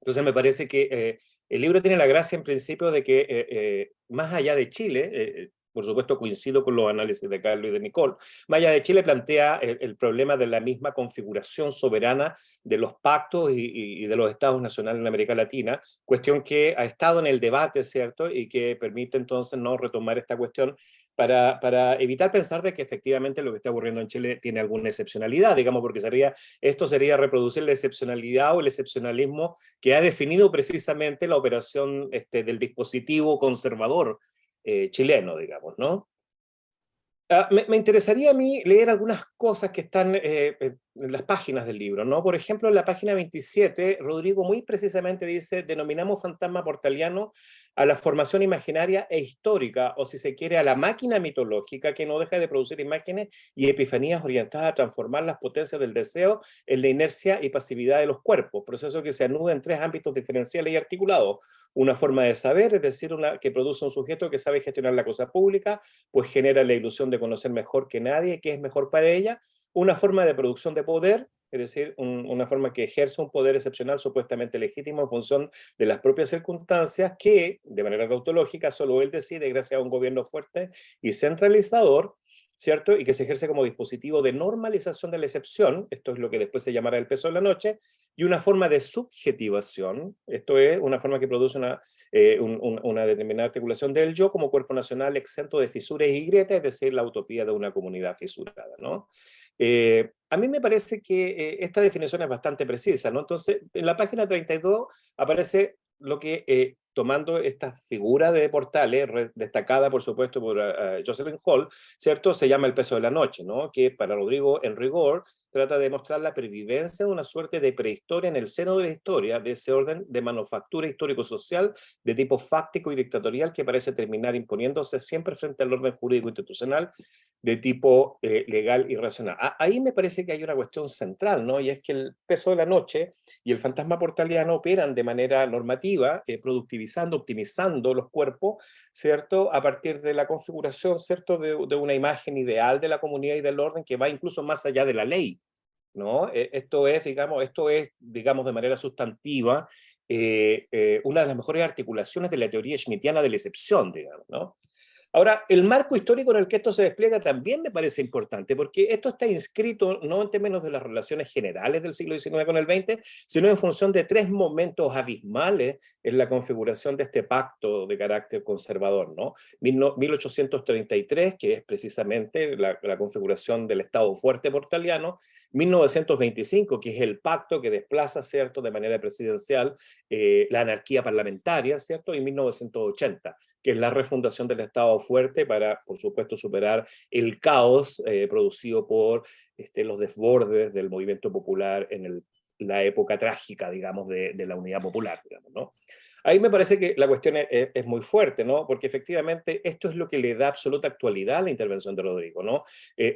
Entonces me parece que el libro tiene la gracia en principio de que más allá de Chile, por supuesto coincido con los análisis de Carlos y de Nicole. Maya de Chile plantea el problema de la misma configuración soberana de los pactos y de los estados nacionales en América Latina, cuestión que ha estado en el debate, ¿cierto? Y que permite entonces no retomar esta cuestión para evitar pensar de que efectivamente lo que está ocurriendo en Chile tiene alguna excepcionalidad, digamos, porque esto sería reproducir la excepcionalidad o el excepcionalismo que ha definido precisamente la operación del dispositivo conservador chileno, digamos, ¿no? Me interesaría a mí leer algunas cosas que están en las páginas del libro, ¿no? Por ejemplo, en la página 27, Rodrigo muy precisamente dice: denominamos fantasma portaliano a la formación imaginaria e histórica, o si se quiere, a la máquina mitológica que no deja de producir imágenes y epifanías orientadas a transformar las potencias del deseo en la inercia y pasividad de los cuerpos, proceso que se anuda en tres ámbitos diferenciales y articulados. Una forma de saber, es decir, que produce un sujeto que sabe gestionar la cosa pública, pues genera la ilusión de conocer mejor que nadie qué es mejor para ella. Una forma de producción de poder, es decir, una forma que ejerce un poder excepcional supuestamente legítimo en función de las propias circunstancias que, de manera tautológica, solo él decide gracias a un gobierno fuerte y centralizador, ¿cierto? Y que se ejerce como dispositivo de normalización de la excepción, esto es lo que después se llamará el peso de la noche, y una forma de subjetivación, esto es una forma que produce una determinada articulación del yo como cuerpo nacional exento de fisuras y grietas, es decir, la utopía de una comunidad fisurada, ¿no? A mí me parece que esta definición es bastante precisa, ¿no? Entonces, en la página 32 aparece lo que, tomando esta figura de Portales, destacada por supuesto por Jocelyn Hall, ¿cierto? Se llama el peso de la noche, ¿no? Que para Rodrigo, en rigor, trata de mostrar la pervivencia de una suerte de prehistoria en el seno de la historia, de ese orden de manufactura histórico-social de tipo fáctico y dictatorial que parece terminar imponiéndose siempre frente al orden jurídico institucional de tipo legal y racional. Ahí me parece que hay una cuestión central, ¿no? Y es que el peso de la noche y el fantasma portaliano operan de manera normativa, productivizando, optimizando los cuerpos, ¿cierto? A partir de la configuración, ¿cierto? De una imagen ideal de la comunidad y del orden que va incluso más allá de la ley, ¿no? Esto es, digamos, de manera sustantiva, una de las mejores articulaciones de la teoría schmittiana de la excepción, digamos, ¿no? Ahora, el marco histórico en el que esto se despliega también me parece importante, porque esto está inscrito no en términos de las relaciones generales del siglo XIX con el XX, sino en función de tres momentos abismales en la configuración de este pacto de carácter conservador, ¿no? 1833, que es precisamente la configuración del Estado fuerte portaliano; 1925, que es el pacto que desplaza, ¿cierto?, de manera presidencial la anarquía parlamentaria, ¿cierto?, y 1980, que es la refundación del Estado fuerte para, por supuesto, superar el caos producido por los desbordes del movimiento popular en la época trágica, digamos, de la unidad popular, digamos, ¿no? Ahí me parece que la cuestión es muy fuerte, ¿no? Porque efectivamente esto es lo que le da absoluta actualidad a la intervención de Rodrigo, ¿no?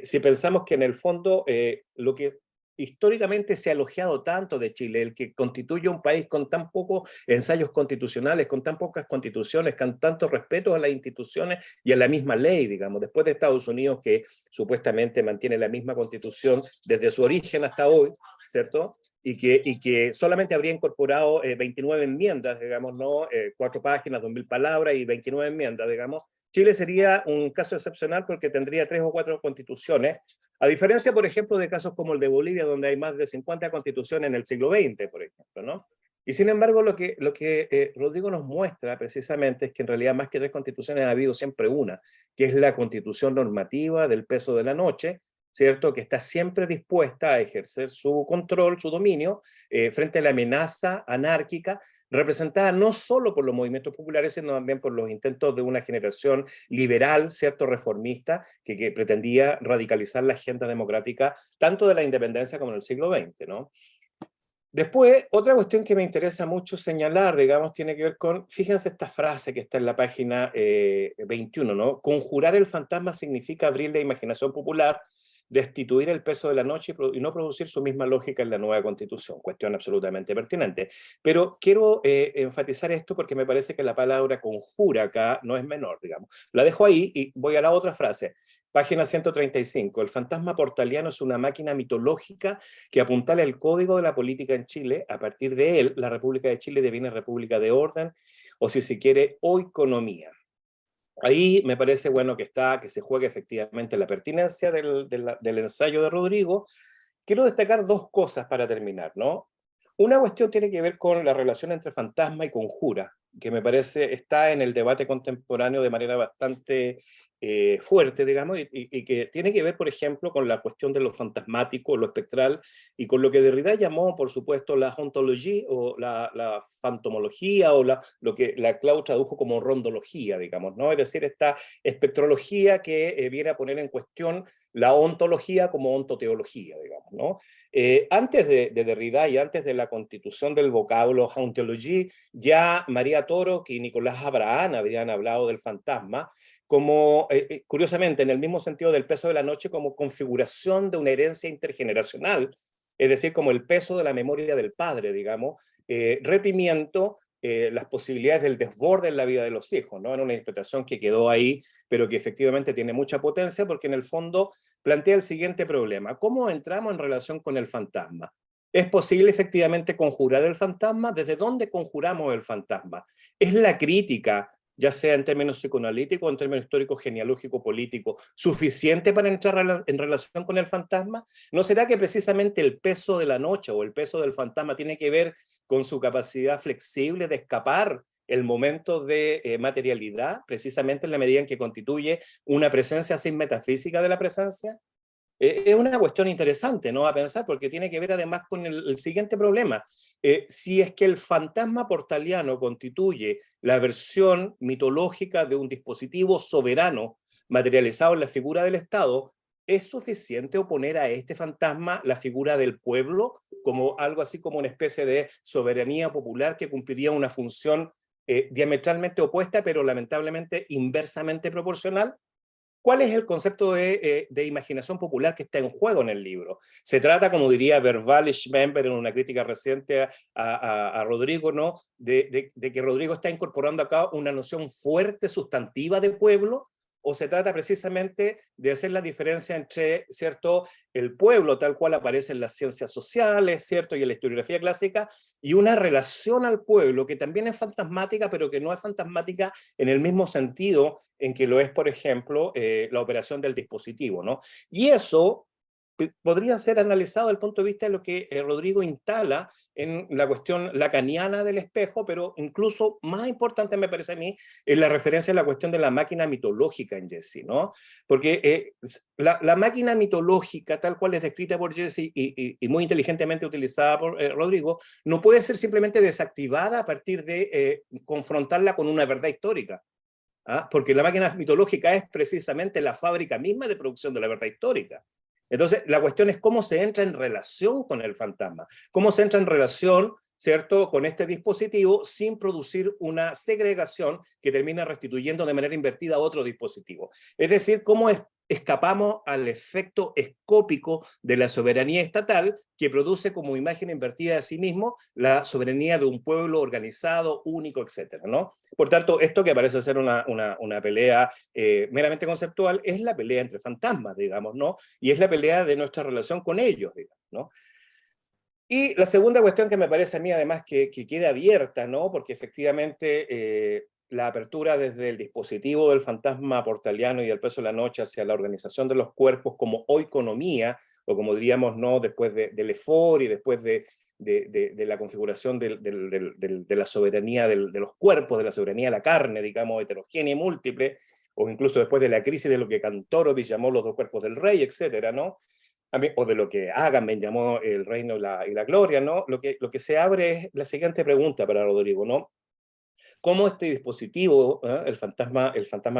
Si pensamos que en el fondo lo que históricamente se ha elogiado tanto de Chile, el que constituye un país con tan pocos ensayos constitucionales, con tan pocas constituciones, con tanto respeto a las instituciones y a la misma ley, digamos, después de Estados Unidos, que supuestamente mantiene la misma constitución desde su origen hasta hoy, ¿cierto? Y que solamente habría incorporado 29 enmiendas, digamos, ¿no? 4 páginas, 2000 palabras y 29 enmiendas, digamos. Chile sería un caso excepcional porque tendría 3 o 4 constituciones, a diferencia, por ejemplo, de casos como el de Bolivia, donde hay más de 50 constituciones en el siglo XX, por ejemplo, ¿no? Y sin embargo, lo que Rodrigo nos muestra precisamente es que en realidad más que 3 constituciones ha habido siempre una, que es la constitución normativa del peso de la noche, ¿cierto? Que está siempre dispuesta a ejercer su control, su dominio, frente a la amenaza anárquica, representada no solo por los movimientos populares, sino también por los intentos de una generación liberal, ¿cierto?, reformista, que pretendía radicalizar la agenda democrática, tanto de la independencia como en el siglo XX, ¿no? Después, otra cuestión que me interesa mucho señalar, digamos, tiene que ver con, fíjense esta frase que está en la página 21, ¿no? Conjurar el fantasma significa abrir la imaginación popular, destituir el peso de la noche y no producir su misma lógica en la nueva Constitución. Cuestión absolutamente pertinente. Pero quiero enfatizar esto porque me parece que la palabra conjura acá no es menor, digamos. La dejo ahí y voy a la otra frase. Página 135. El fantasma portaliano es una máquina mitológica que apuntala el código de la política en Chile. A partir de él, la República de Chile deviene República de Orden, o si se quiere, oikonomía. ahí me parece bueno que se juegue efectivamente la pertinencia del ensayo de Rodrigo. Quiero destacar dos cosas para terminar, ¿no? Una cuestión tiene que ver con la relación entre fantasma y conjura, que me parece está en el debate contemporáneo de manera bastante fuerte, digamos, y que tiene que ver, por ejemplo, con la cuestión de lo fantasmático, lo espectral, y con lo que Derrida llamó, por supuesto, la ontología, o la fantomología, o lo que la Clau tradujo como rondología, digamos, ¿no? Es decir, esta espectrología que viene a poner en cuestión la ontología como ontoteología, digamos, ¿no? Antes de Derrida y antes de la constitución del vocablo ontology, ya María Torok y Nicolás Abraham habían hablado del fantasma como, curiosamente, en el mismo sentido del peso de la noche, como configuración de una herencia intergeneracional, es decir, como el peso de la memoria del padre, digamos, reprimiendo las posibilidades del desborde en la vida de los hijos, ¿no? En una interpretación que quedó ahí, pero que efectivamente tiene mucha potencia, porque en el fondo plantea el siguiente problema: ¿cómo entramos en relación con el fantasma? ¿Es posible efectivamente conjurar el fantasma? ¿Desde dónde conjuramos el fantasma? ¿Es la crítica, ya sea en términos psicoanalíticos o en términos históricos, genealógico, político, suficiente para entrar en relación con el fantasma? ¿No será que precisamente el peso de la noche o el peso del fantasma tiene que ver con su capacidad flexible de escapar el momento de materialidad, precisamente en la medida en que constituye una presencia sin metafísica de la presencia? Es una cuestión interesante, ¿no?, a pensar, porque tiene que ver además con el siguiente problema. Si es que el fantasma portaliano constituye la versión mitológica de un dispositivo soberano materializado en la figura del Estado, ¿es suficiente oponer a este fantasma la figura del pueblo como algo así como una especie de soberanía popular que cumpliría una función diametralmente opuesta, pero lamentablemente inversamente proporcional? ¿Cuál es el concepto de imaginación popular que está en juego en el libro? Se trata, como diría Verbal Schmember en una crítica reciente a Rodrigo, ¿no?, de que Rodrigo está incorporando acá una noción fuerte, sustantiva de pueblo, o se trata precisamente de hacer la diferencia entre, ¿cierto?, el pueblo tal cual aparece en las ciencias sociales, ¿cierto?, y en la historiografía clásica, y una relación al pueblo que también es fantasmática, pero que no es fantasmática en el mismo sentido en que lo es, por ejemplo, la operación del dispositivo, ¿no? Y eso podría ser analizado desde el punto de vista de lo que Rodrigo instala en la cuestión lacaniana del espejo, pero incluso más importante, me parece a mí, es la referencia a la cuestión de la máquina mitológica en Jesse, ¿no? Porque la máquina mitológica, tal cual es descrita por Jesse y muy inteligentemente utilizada por Rodrigo, no puede ser simplemente desactivada a partir de confrontarla con una verdad histórica. ¿Ah? Porque la máquina mitológica es precisamente la fábrica misma de producción de la verdad histórica. Entonces, la cuestión es cómo se entra en relación con el fantasma, cómo se entra en relación, ¿cierto?, con este dispositivo sin producir una segregación que termina restituyendo de manera invertida a otro dispositivo. Es decir, cómo escapamos al efecto escópico de la soberanía estatal que produce como imagen invertida de sí mismo la soberanía de un pueblo organizado, único, etcétera, ¿no? Por tanto, esto que parece ser una pelea meramente conceptual es la pelea entre fantasmas, digamos, ¿no? Y es la pelea de nuestra relación con ellos, digamos, ¿no? Y la segunda cuestión que me parece a mí, además, que quede abierta, ¿no?, porque efectivamente la apertura desde el dispositivo del fantasma portaliano y el peso de la noche hacia la organización de los cuerpos como oikonomía, o como diríamos, ¿no?, después del EFOR y después de la configuración de la soberanía de los cuerpos, de la soberanía de la carne, digamos, heterogénea y múltiple, o incluso después de la crisis de lo que Kantorovich llamó los dos cuerpos del rey, etcétera, ¿no? O de lo que Agamben llamó el reino y la gloria, ¿no? Lo que se abre es la siguiente pregunta para Rodrigo, ¿no? ¿Cómo este dispositivo, el fantasma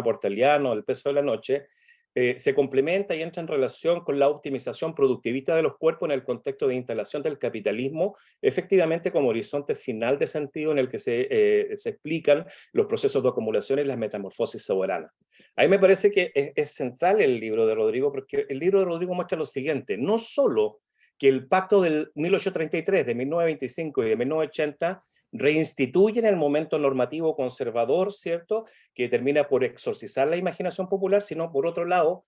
portaliano, el peso de la noche, se complementa y entra en relación con la optimización productivista de los cuerpos en el contexto de instalación del capitalismo, efectivamente como horizonte final de sentido en el que se explican los procesos de acumulación y las metamorfosis soberanas? Ahí me parece que es central el libro de Rodrigo, porque el libro de Rodrigo muestra lo siguiente: no solo que el pacto del 1833, de 1925 y de 1980 reinstituyen el momento normativo conservador, ¿cierto?, que termina por exorcizar la imaginación popular, sino por otro lado,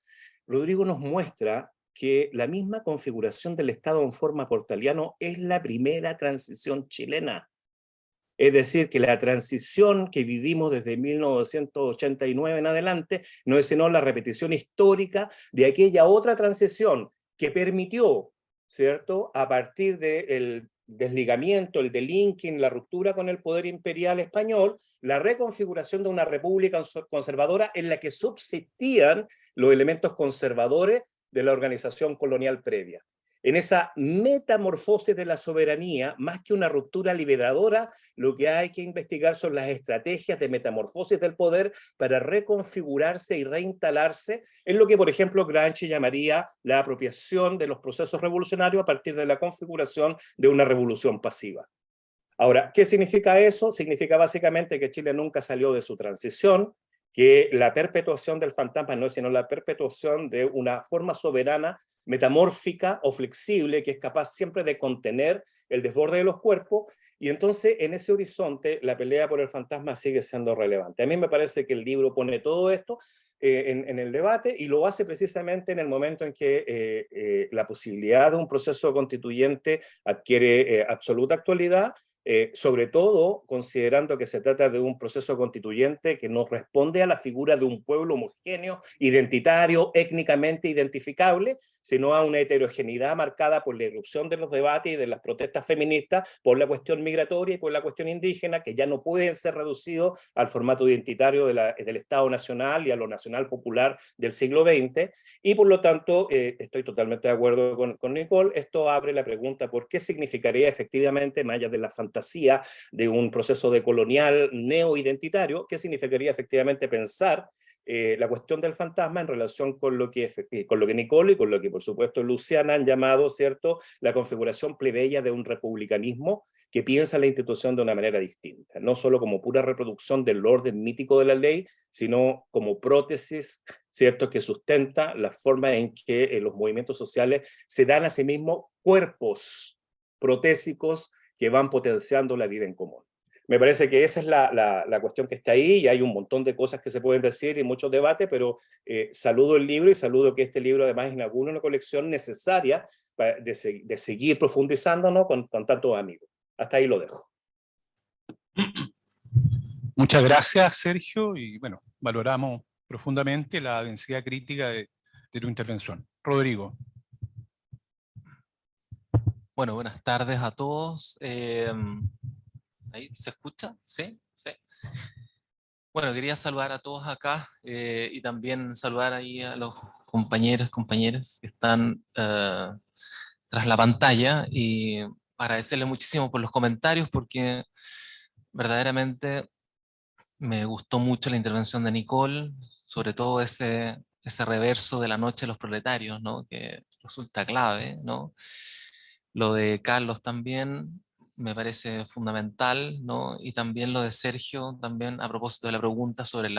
Rodrigo nos muestra que la misma configuración del Estado en forma portaliano es la primera transición chilena. Es decir, que la transición que vivimos desde 1989 en adelante no es sino la repetición histórica de aquella otra transición que permitió, ¿cierto?, a partir del desligamiento, el delinking, la ruptura con el poder imperial español, la reconfiguración de una república conservadora en la que subsistían los elementos conservadores de la organización colonial previa. En esa metamorfosis de la soberanía, más que una ruptura liberadora, lo que hay que investigar son las estrategias de metamorfosis del poder para reconfigurarse y reinstalarse en lo que, por ejemplo, Gramsci llamaría la apropiación de los procesos revolucionarios a partir de la configuración de una revolución pasiva. Ahora, ¿qué significa eso? Significa básicamente que Chile nunca salió de su transición, que la perpetuación del fantasma no es sino la perpetuación de una forma soberana, metamórfica o flexible, que es capaz siempre de contener el desborde de los cuerpos, y entonces en ese horizonte la pelea por el fantasma sigue siendo relevante. A mí me parece que el libro pone todo esto en el debate, y lo hace precisamente en el momento en que la posibilidad de un proceso constituyente adquiere absoluta actualidad, sobre todo considerando que se trata de un proceso constituyente que no responde a la figura de un pueblo homogéneo, identitario, étnicamente identificable, sino a una heterogeneidad marcada por la irrupción de los debates y de las protestas feministas, por la cuestión migratoria y por la cuestión indígena, que ya no pueden ser reducidos al formato identitario del Estado Nacional y a lo nacional popular del siglo XX, y por lo tanto, estoy totalmente de acuerdo con Nicole, esto abre la pregunta por qué significaría efectivamente, más allá de la fantasía de un proceso decolonial neo-identitario, qué significaría efectivamente pensar la cuestión del fantasma en relación con lo que Nicole y con lo que por supuesto Luciana han llamado, ¿cierto?, la configuración plebeya de un republicanismo que piensa la institución de una manera distinta, no solo como pura reproducción del orden mítico de la ley, sino como prótesis, ¿cierto?, que sustenta la forma en que los movimientos sociales se dan a sí mismos cuerpos protésicos que van potenciando la vida en común. Me parece que esa es la cuestión que está ahí, y hay un montón de cosas que se pueden decir y muchos debates, pero saludo el libro y saludo que este libro además inaugure una colección necesaria de seguir profundizándonos con tantos amigos. Hasta ahí lo dejo. Muchas gracias, Sergio, y bueno, valoramos profundamente la densidad crítica de tu intervención. Rodrigo. Bueno, buenas tardes a todos. ¿Ahí se escucha? ¿Sí? Sí. Bueno, quería saludar a todos acá y también saludar ahí a los compañeras que están tras la pantalla, y agradecerles muchísimo por los comentarios, porque verdaderamente me gustó mucho la intervención de Nicole, sobre todo ese reverso de la noche de los proletarios, ¿no?, que resulta clave, ¿no? Lo de Carlos también me parece fundamental, ¿no? Y también lo de Sergio, también a propósito de la pregunta sobre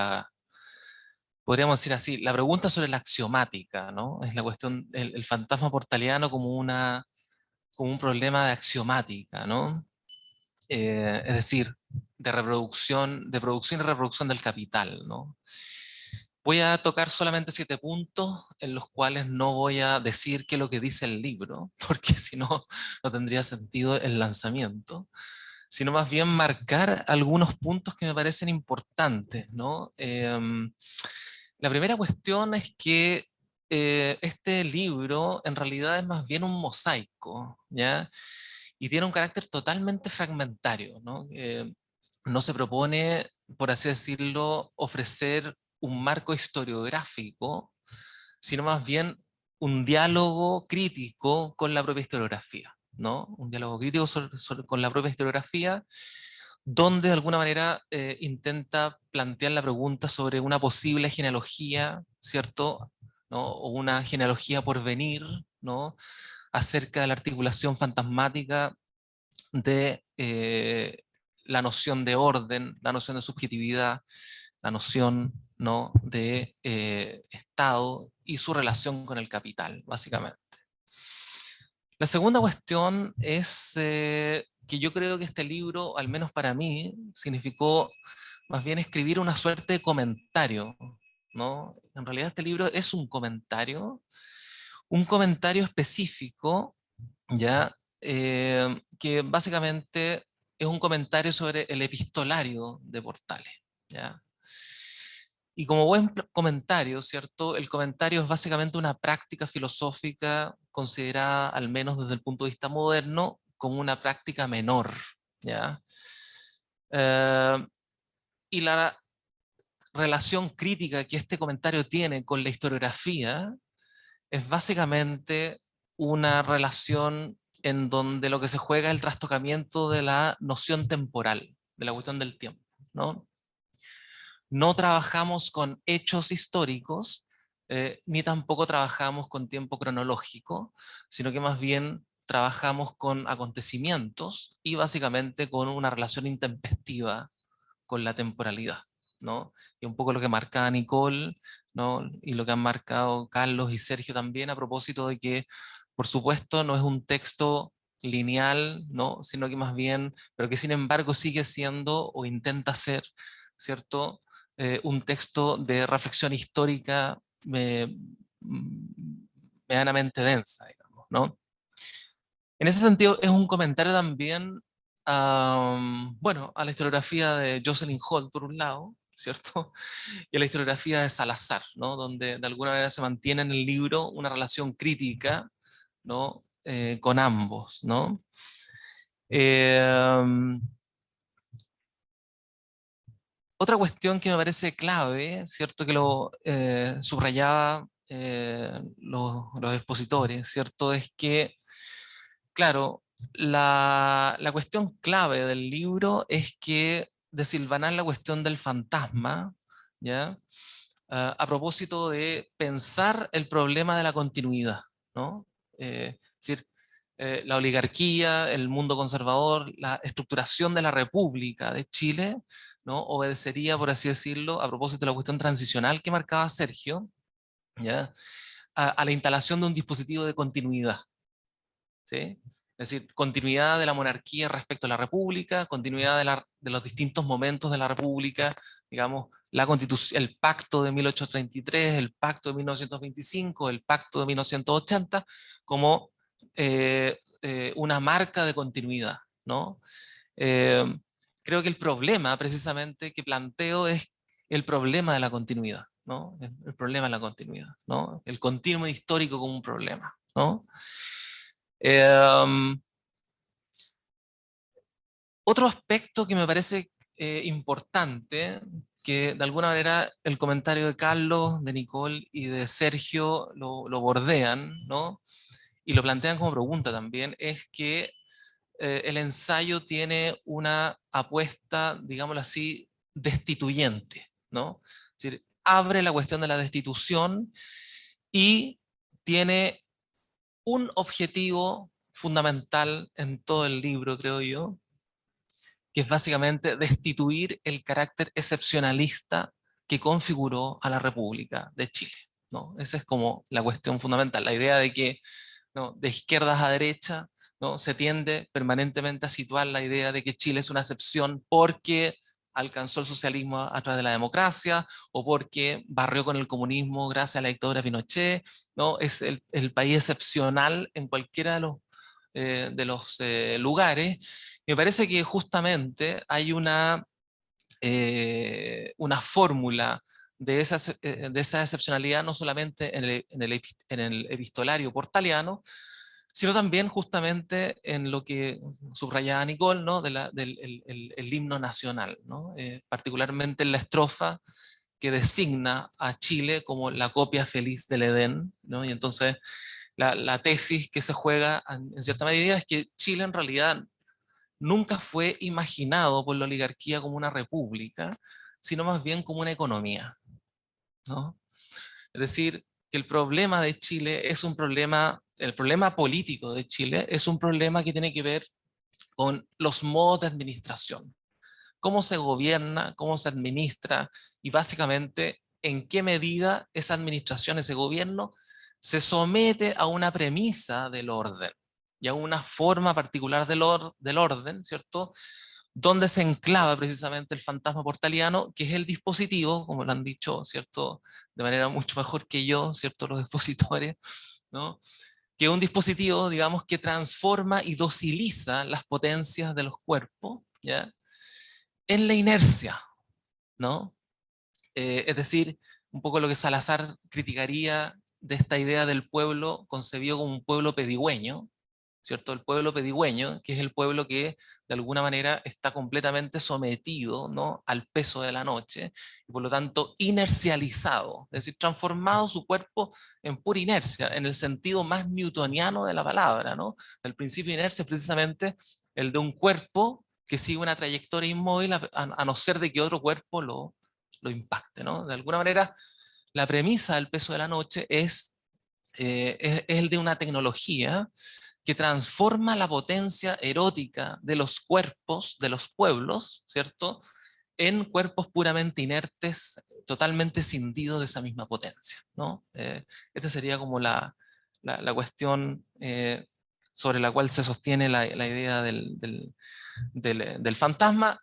podríamos decir así, la pregunta sobre la axiomática, ¿no? Es la cuestión, el fantasma portaliano como un problema de axiomática, ¿no? Es decir, de producción y reproducción del capital, ¿no? Voy a tocar solamente 7 puntos en los cuales no voy a decir qué es lo que dice el libro, porque si no, no tendría sentido el lanzamiento, sino más bien marcar algunos puntos que me parecen importantes, ¿no? La primera cuestión es que este libro en realidad es más bien un mosaico, ¿ya? Y tiene un carácter totalmente fragmentario, ¿no? No se propone, por así decirlo, ofrecer un marco historiográfico, sino más bien un diálogo crítico con la propia historiografía, ¿no? Un diálogo crítico con la propia historiografía, donde de alguna manera intenta plantear la pregunta sobre una posible genealogía, ¿cierto?, ¿no?, o una genealogía por venir, ¿no?, acerca de la articulación fantasmática de la noción de orden, la noción de subjetividad, la noción, ¿no?, de Estado y su relación con el capital, básicamente. La segunda cuestión es que yo creo que este libro, al menos para mí, significó más bien escribir una suerte de comentario, ¿no? En realidad este libro es un comentario específico, ¿ya? Que básicamente es un comentario sobre el epistolario de Portales, ¿ya? Y como buen comentario, ¿cierto? El comentario es básicamente una práctica filosófica considerada, al menos desde el punto de vista moderno, como una práctica menor, ¿ya? Y la relación crítica que este comentario tiene con la historiografía es básicamente una relación en donde lo que se juega es el trastocamiento de la noción temporal, de la cuestión del tiempo, ¿no? No trabajamos con hechos históricos, ni tampoco trabajamos con tiempo cronológico, sino que más bien trabajamos con acontecimientos y básicamente con una relación intempestiva con la temporalidad, ¿no? Y un poco lo que marcaba Nicole, ¿no? Y lo que han marcado Carlos y Sergio también, a propósito de que, por supuesto, no es un texto lineal, ¿no? Sino que más bien, pero que sin embargo sigue siendo o intenta ser, ¿cierto? Un texto de reflexión histórica medianamente densa, digamos, ¿no? En ese sentido, es un comentario también, bueno, a la historiografía de Jocelyn Holt, por un lado, ¿cierto? Y a la historiografía de Salazar, ¿no? Donde de alguna manera se mantiene en el libro una relación crítica, ¿no? Con ambos, ¿no? Otra cuestión que me parece clave, ¿cierto? Que lo subrayaba los expositores, ¿cierto? Es que, claro, la cuestión clave del libro es que desilvanar la cuestión del fantasma, ¿ya? A propósito de pensar el problema de la continuidad, ¿no? Es decir, la oligarquía, el mundo conservador, la estructuración de la República de Chile, ¿no? Obedecería, por así decirlo, a propósito de la cuestión transicional que marcaba Sergio, ¿ya? A la instalación de un dispositivo de continuidad, ¿sí? Es decir, continuidad de la monarquía respecto a la república, continuidad de los distintos momentos de la república, digamos, la constitución, el pacto de 1833, el pacto de 1925, el pacto de 1980, como una marca de continuidad, ¿no? Eh, Creo que el problema precisamente que planteo es el problema de la continuidad, ¿no? El problema de la continuidad, ¿no? El continuo histórico como un problema, ¿no? Otro aspecto que me parece importante, que de alguna manera el comentario de Carlos, de Nicole y de Sergio lo bordean, ¿no? Y lo plantean como pregunta también, es que el ensayo tiene una apuesta, digámoslo así, destituyente, ¿no? Es decir, abre la cuestión de la destitución y tiene un objetivo fundamental en todo el libro, creo yo, que es básicamente destituir el carácter excepcionalista que configuró a la República de Chile, ¿no? Esa es como la cuestión fundamental, la idea de que, ¿no?, de izquierdas a derecha, ¿no?, se tiende permanentemente a situar la idea de que Chile es una excepción porque alcanzó el socialismo a través de la democracia, o porque barrió con el comunismo gracias a la dictadura de Pinochet, ¿no? Es el país excepcional en cualquiera de los lugares. Me parece que justamente hay una fórmula de esa excepcionalidad, no solamente en el epistolario portaliano, sino también justamente en lo que subrayaba Nicole, ¿no?, del el himno nacional, ¿no? Particularmente en la estrofa que designa a Chile como la copia feliz del Edén, ¿no? Y entonces la tesis que se juega en cierta medida es que Chile en realidad nunca fue imaginado por la oligarquía como una república, sino más bien como una economía, ¿no? Es decir, que el problema de Chile es un problema, el problema político de Chile es un problema que tiene que ver con los modos de administración, cómo se gobierna, cómo se administra y básicamente en qué medida esa administración, ese gobierno, se somete a una premisa del orden y a una forma particular del orden, ¿cierto?, donde se enclava precisamente el fantasma portaliano, que es el dispositivo, como lo han dicho, ¿cierto?, de manera mucho mejor que yo, ¿cierto?, los expositores, ¿no?, que es un dispositivo, digamos, que transforma y dociliza las potencias de los cuerpos, ¿ya? En la inercia, ¿no? Es decir, un poco lo que Salazar criticaría de esta idea del pueblo concebido como un pueblo pedigüeño, ¿cierto? El pueblo pedigüeño, que es el pueblo que de alguna manera está completamente sometido, ¿no?, al peso de la noche, y por lo tanto inercializado, es decir, transformado su cuerpo en pura inercia, en el sentido más newtoniano de la palabra, ¿no? El principio de inercia es precisamente el de un cuerpo que sigue una trayectoria inmóvil a no ser de que otro cuerpo lo impacte, ¿no? De alguna manera, la premisa del peso de la noche es el de una tecnología que transforma la potencia erótica de los cuerpos, de los pueblos, ¿cierto?, en cuerpos puramente inertes, totalmente cindidos de esa misma potencia, ¿no? Esta sería como la cuestión sobre la cual se sostiene la idea del fantasma,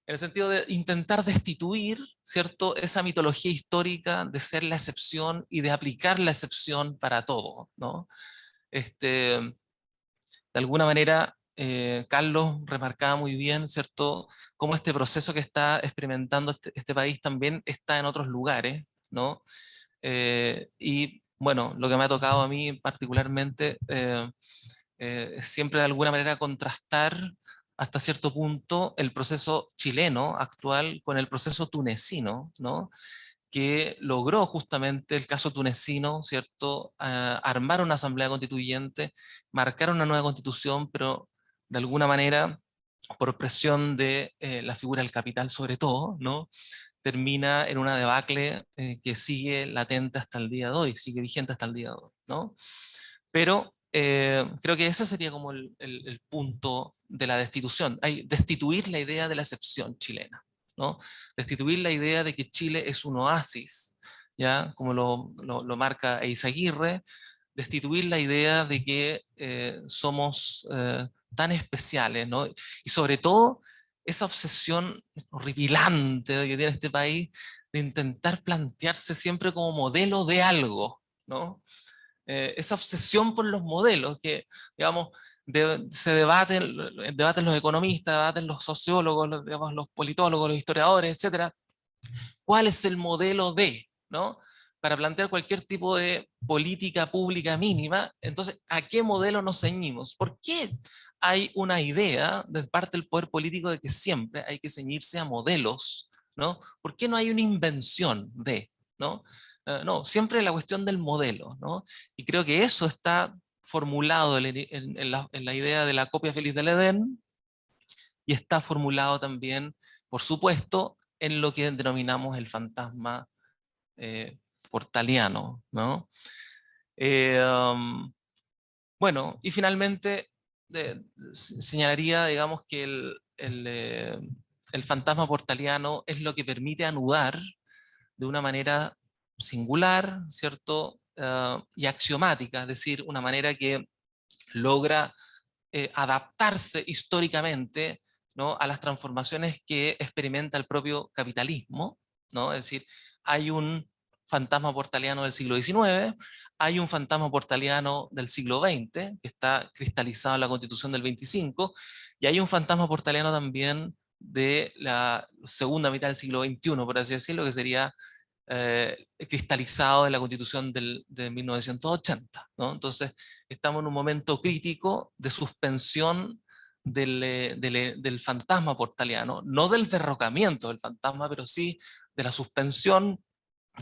en el sentido de intentar destituir, ¿cierto?, esa mitología histórica de ser la excepción y de aplicar la excepción para todo, ¿no? De alguna manera, Carlos remarcaba muy bien, ¿cierto?, cómo este proceso que está experimentando este país también está en otros lugares, ¿no? Y bueno, lo que me ha tocado a mí particularmente es siempre de alguna manera contrastar hasta cierto punto el proceso chileno actual con el proceso tunecino, ¿no?, que logró justamente el caso tunecino, ¿cierto?, armar una asamblea constituyente, marcar una nueva constitución, pero de alguna manera, por presión de la figura del capital sobre todo, ¿no?, termina en una debacle que sigue latente hasta el día de hoy, sigue vigente hasta el día de hoy, ¿no? Pero creo que ese sería como el punto de la destitución, hay destituir la idea de la excepción chilena, ¿no? Destituir la idea de que Chile es un oasis, ¿ya?, como lo marca Eizaguirre, destituir la idea de que somos tan especiales, ¿no? Y sobre todo, esa obsesión horripilante que tiene este país de intentar plantearse siempre como modelo de algo, ¿no? Esa obsesión por los modelos que, digamos, se debaten los economistas, debaten los sociólogos, digamos, los politólogos, los historiadores, etcétera. ¿Cuál es el modelo de, ¿no?, para plantear cualquier tipo de política pública mínima? Entonces, ¿a qué modelo nos ceñimos? ¿Por qué hay una idea de parte del poder político de que siempre hay que ceñirse a modelos, ¿no? ¿Por qué no hay una invención de, ¿no? No, siempre la cuestión del modelo, ¿no? Y creo que eso está formulado en la idea de la copia feliz del Edén, y está formulado también, por supuesto, en lo que denominamos el fantasma portaliano, ¿no? Bueno, y finalmente señalaría, digamos, que el fantasma portaliano es lo que permite anudar de una manera singular, ¿cierto?, y axiomática, es decir, una manera que logra adaptarse históricamente, ¿no?, a las transformaciones que experimenta el propio capitalismo, ¿no? Es decir, hay un fantasma portaliano del siglo XIX, hay un fantasma portaliano del siglo XX, que está cristalizado en la Constitución del 25, y hay un fantasma portaliano también de la segunda mitad del siglo XXI, por así decirlo, que sería cristalizado en la Constitución de 1980, ¿no? Entonces, estamos en un momento crítico de suspensión del fantasma portaliano, no del derrocamiento del fantasma, pero sí de la suspensión,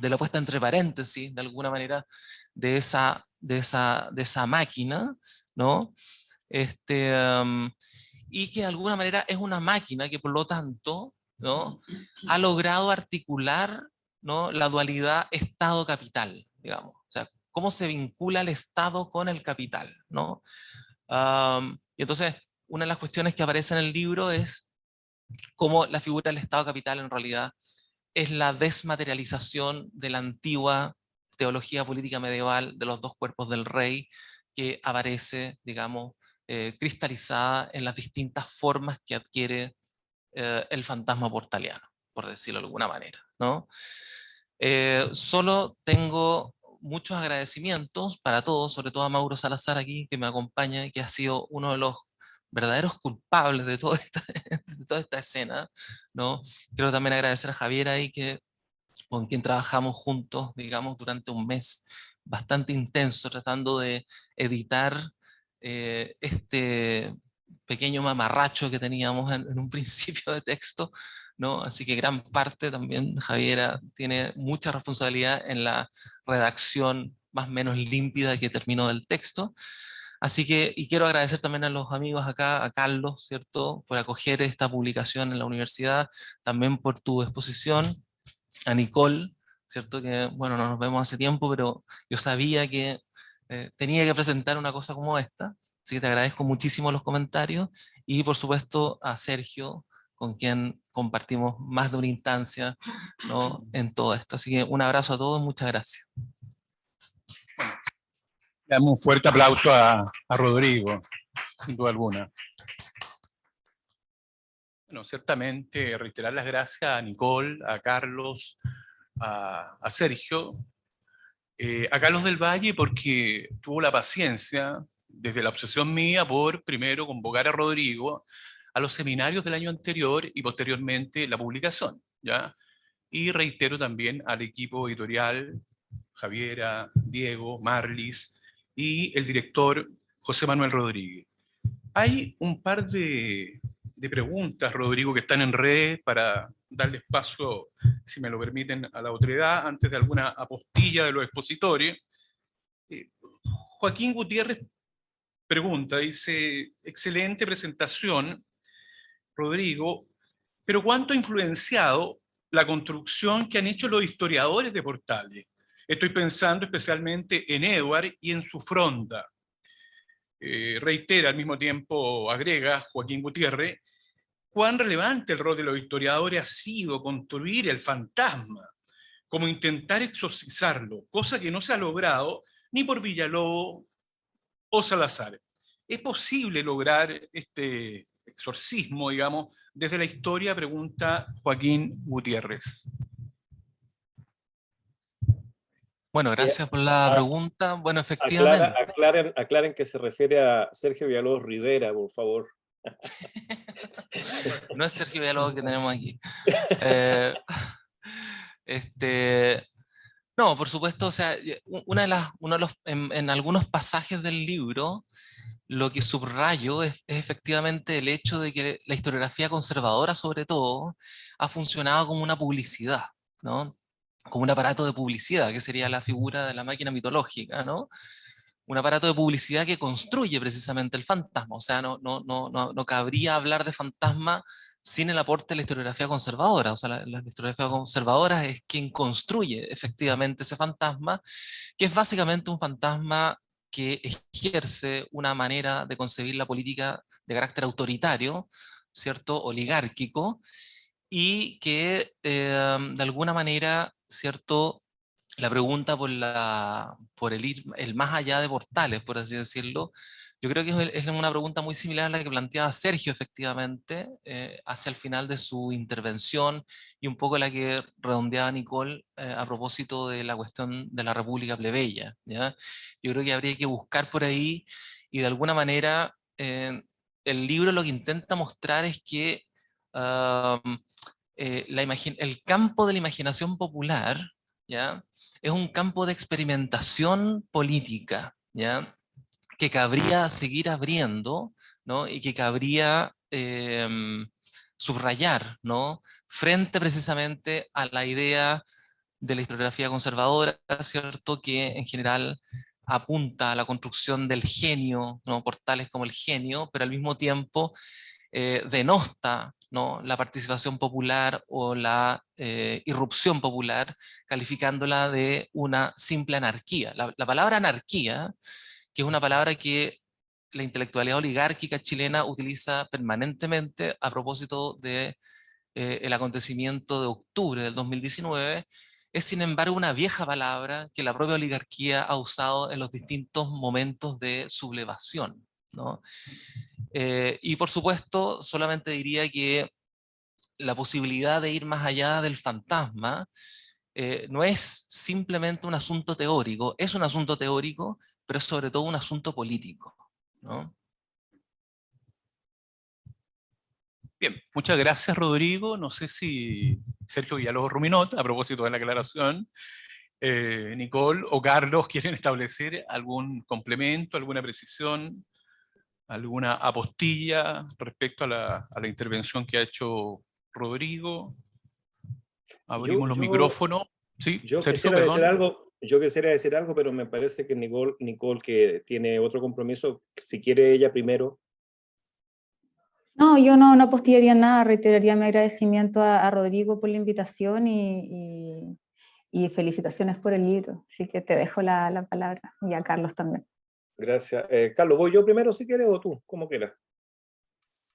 de la puesta entre paréntesis, de alguna manera, de esa máquina, ¿no? Y que de alguna manera es una máquina que por lo tanto, ¿no?, ha logrado articular, ¿no?, la dualidad Estado-capital, digamos. O sea, cómo se vincula el Estado con el capital, ¿no? Y entonces, una de las cuestiones que aparece en el libro es cómo la figura del Estado-capital en realidad es la desmaterialización de la antigua teología política medieval de los dos cuerpos del rey, que aparece, digamos, cristalizada en las distintas formas que adquiere el fantasma portaliano, por decirlo de alguna manera, ¿no? Solo tengo muchos agradecimientos para todos, sobre todo a Mauro Salazar aquí, que me acompaña y que ha sido uno de los verdaderos culpables de de toda esta escena, ¿no? Quiero también agradecer a Javier ahí, con quien trabajamos juntos, digamos, durante un mes bastante intenso, tratando de editar este pequeño mamarracho que teníamos en un principio de texto, ¿no? Así que gran parte también Javiera tiene mucha responsabilidad en la redacción más o menos límpida que terminó del texto. Así que, y quiero agradecer también a los amigos acá, a Carlos, ¿cierto?, por acoger esta publicación en la universidad, también por tu exposición, a Nicole, ¿cierto?, que, bueno, no nos vemos hace tiempo, pero yo sabía que tenía que presentar una cosa como esta, así que te agradezco muchísimo los comentarios, y por supuesto a Sergio, con quien compartimos más de una instancia, ¿no?, en todo esto. Así que un abrazo a todos, muchas gracias. Damos un fuerte aplauso a Rodrigo, sin duda alguna. Bueno, ciertamente reiterar las gracias a Nicole, a Carlos, a Sergio, a Carlos del Valle, porque tuvo la paciencia, desde la obsesión mía, por primero convocar a Rodrigo a los seminarios del año anterior y posteriormente la publicación, ¿ya? Y reitero también al equipo editorial, Javiera, Diego, Marlis y el director José Manuel Rodríguez. Hay un par de preguntas, Rodrigo, que están en red para darle espacio, si me lo permiten, a la autoridad antes de alguna apostilla de los expositores. Joaquín Gutiérrez pregunta, dice, excelente presentación, Rodrigo, pero ¿cuánto ha influenciado la construcción que han hecho los historiadores de Portales? Estoy pensando especialmente en Edward y en su fronda. Reitera al mismo tiempo, agrega Joaquín Gutiérrez, cuán relevante el rol de los historiadores ha sido construir el fantasma, como intentar exorcizarlo, cosa que no se ha logrado ni por Villalobos o Salazar. ¿Es posible lograr este exorcismo, digamos, desde la historia? Pregunta Joaquín Gutiérrez. Bueno, gracias por la pregunta. Bueno, efectivamente. Aclaren que se refiere a Sergio Villalobos Rivera, por favor. No es Sergio Villalobos que tenemos aquí. No, por supuesto, o sea, en algunos pasajes del libro, lo que subrayo es efectivamente el hecho de que la historiografía conservadora, sobre todo, ha funcionado como una publicidad, ¿no? Como un aparato de publicidad, que sería la figura de la máquina mitológica, ¿no? Un aparato de publicidad que construye precisamente el fantasma. O sea, no cabría hablar de fantasma sin el aporte de la historiografía conservadora. O sea, la historiografía conservadora es quien construye efectivamente ese fantasma, que es básicamente un fantasma que ejerce una manera de concebir la política de carácter autoritario, ¿cierto?, oligárquico, y que de alguna manera, ¿cierto?, la pregunta por el más allá de Portales, por así decirlo, yo creo que es una pregunta muy similar a la que planteaba Sergio, efectivamente, hacia el final de su intervención, y un poco la que redondeaba Nicole a propósito de la cuestión de la República Plebeya, ¿ya? Yo creo que habría que buscar por ahí, y de alguna manera el libro lo que intenta mostrar es que el campo de la imaginación popular, ¿ya?, es un campo de experimentación política, ¿ya?, que cabría seguir abriendo, ¿no?, y que cabría subrayar, ¿no?, frente precisamente a la idea de la historiografía conservadora, ¿cierto?, que en general apunta a la construcción del genio, ¿no?, Portales como el genio, pero al mismo tiempo denosta, ¿no?, la participación popular o la irrupción popular, calificándola de una simple anarquía. La palabra anarquía, que es una palabra que la intelectualidad oligárquica chilena utiliza permanentemente a propósito de el acontecimiento de octubre del 2019, es sin embargo una vieja palabra que la propia oligarquía ha usado en los distintos momentos de sublevación, ¿no? Y por supuesto, solamente diría que la posibilidad de ir más allá del fantasma no es simplemente un asunto teórico, es un asunto teórico, pero es sobre todo un asunto político, ¿no? Bien, muchas gracias, Rodrigo. No sé si Sergio Villalobos Ruminot, a propósito de la aclaración, Nicole o Carlos quieren establecer algún complemento, alguna precisión, alguna apostilla respecto a la intervención que ha hecho Rodrigo. Abrimos los micrófonos. Sí, Yo Sergio, quisiera decir perdón. algo, pero me parece que Nicole, que tiene otro compromiso, si quiere ella primero. No, yo no apostillaría nada, reiteraría mi agradecimiento a Rodrigo por la invitación y felicitaciones por el libro. Así que te dejo la palabra, y a Carlos también. Gracias. Carlos, ¿voy yo primero si quieres o tú? Como quieras.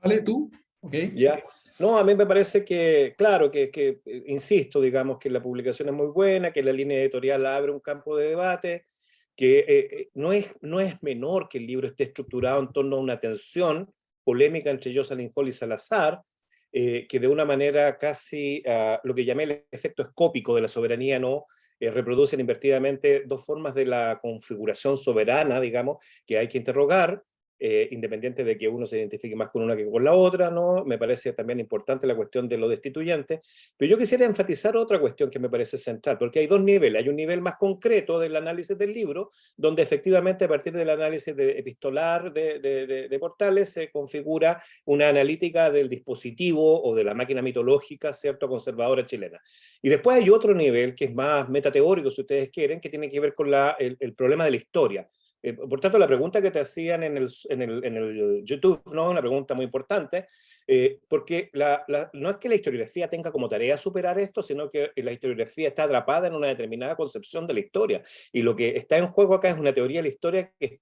¿Vale tú? Ok. Ya. No, a mí me parece que, claro, insisto, digamos, que la publicación es muy buena, que la línea editorial abre un campo de debate, que no es menor que el libro esté estructurado en torno a una tensión polémica entre Jocelyn Hall y Salazar, que de una manera casi, lo que llamé el efecto escópico de la soberanía, ¿no? Reproducen invertidamente dos formas de la configuración soberana, digamos, que hay que interrogar, independiente de que uno se identifique más con una que con la otra, ¿no? Me parece también importante la cuestión de los destituyentes, pero yo quisiera enfatizar otra cuestión que me parece central, porque hay dos niveles. Hay un nivel más concreto del análisis del libro, donde efectivamente a partir del análisis epistolar de Portales se configura una analítica del dispositivo o de la máquina mitológica, ¿cierto?, conservadora chilena. Y después hay otro nivel que es más metateórico, si ustedes quieren, que tiene que ver con el problema de la historia. Por tanto, la pregunta que te hacían en el YouTube, ¿no? Una pregunta muy importante, porque no es que la historiografía tenga como tarea superar esto, sino que la historiografía está atrapada en una determinada concepción de la historia. Y lo que está en juego acá es una teoría de la historia que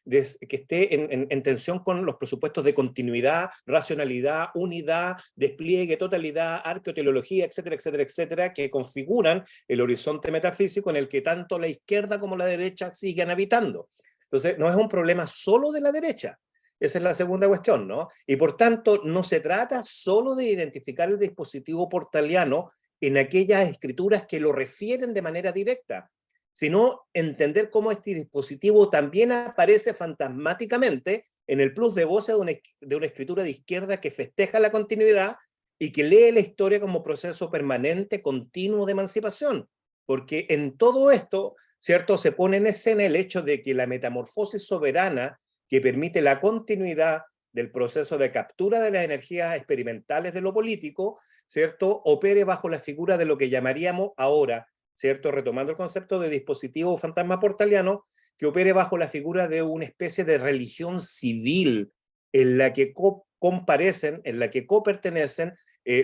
esté en tensión con los presupuestos de continuidad, racionalidad, unidad, despliegue, totalidad, arqueoteleología, etcétera, etcétera, etcétera, que configuran el horizonte metafísico en el que tanto la izquierda como la derecha siguen habitando. Entonces, no es un problema solo de la derecha. Esa es la segunda cuestión, ¿no? Y por tanto, no se trata solo de identificar el dispositivo portaliano en aquellas escrituras que lo refieren de manera directa, sino entender cómo este dispositivo también aparece fantasmáticamente en el plus de voces de una escritura de izquierda que festeja la continuidad y que lee la historia como proceso permanente, continuo de emancipación. Porque en todo esto, ¿cierto?, se pone en escena el hecho de que la metamorfosis soberana que permite la continuidad del proceso de captura de las energías experimentales de lo político, ¿cierto?, opere bajo la figura de lo que llamaríamos ahora, ¿cierto?, retomando el concepto de dispositivo fantasma portaliano, que opere bajo la figura de una especie de religión civil en la que comparecen, en la que copertenecen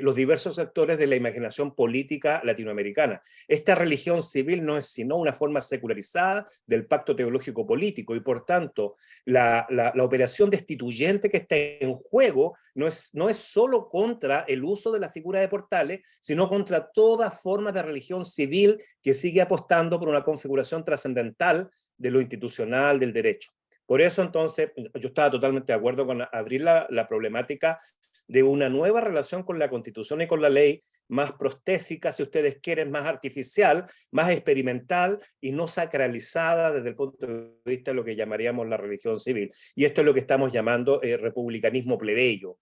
los diversos sectores de la imaginación política latinoamericana. Esta religión civil no es sino una forma secularizada del pacto teológico político y por tanto la operación destituyente que está en juego no es solo contra el uso de la figura de Portales, sino contra toda forma de religión civil que sigue apostando por una configuración trascendental de lo institucional, del derecho. Por eso entonces yo estaba totalmente de acuerdo con abrir la problemática de una nueva relación con la Constitución y con la ley, más prostésica, si ustedes quieren, más artificial, más experimental y no sacralizada desde el punto de vista de lo que llamaríamos la religión civil. Y esto es lo que estamos llamando republicanismo plebeyo,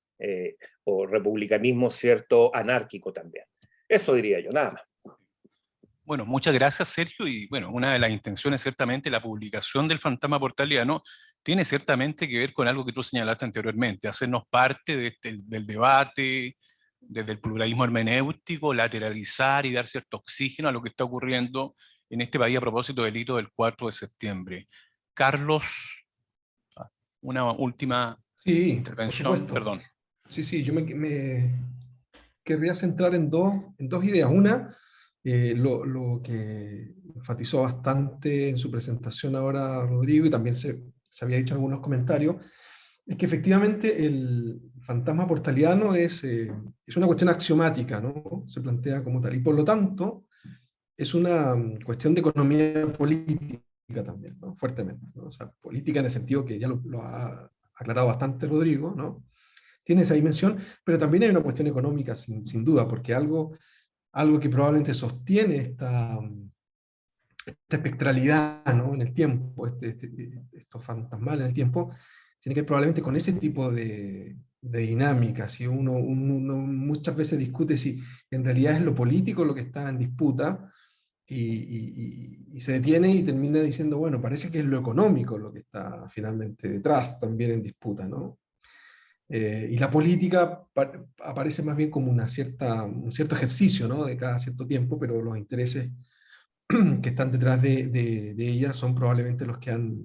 o republicanismo, cierto, anárquico también. Eso diría yo, nada más. Bueno, muchas gracias, Sergio. Y bueno, una de las intenciones, ciertamente, la publicación del Fantasma Portaliano tiene ciertamente que ver con algo que tú señalaste anteriormente, hacernos parte del debate, desde el pluralismo hermenéutico, lateralizar y dar cierto oxígeno a lo que está ocurriendo en este país a propósito del hito del 4 de septiembre. Carlos, una última Sí, por intervención, supuesto. perdón. Sí, yo me querría centrar en dos ideas. Una, lo que enfatizó bastante en su presentación ahora Rodrigo, y también se había dicho en algunos comentarios, es que efectivamente el fantasma portaliano es una cuestión axiomática, ¿no? Se plantea como tal, y por lo tanto es una cuestión de economía política también, ¿no? Fuertemente, ¿no? O sea, política en el sentido que ya lo ha aclarado bastante Rodrigo, ¿no? Tiene esa dimensión, pero también hay una cuestión económica sin duda, porque algo que probablemente sostiene esta espectralidad, ¿no?, en el tiempo, esto fantasmal en el tiempo, tiene que ver probablemente con ese tipo de dinámicas, y uno muchas veces discute si en realidad es lo político lo que está en disputa, y se detiene y termina diciendo, bueno, parece que es lo económico lo que está finalmente detrás también en disputa, ¿no? Y la política aparece más bien como un cierto ejercicio, ¿no? De cada cierto tiempo, pero los intereses que están detrás de ella son probablemente los que han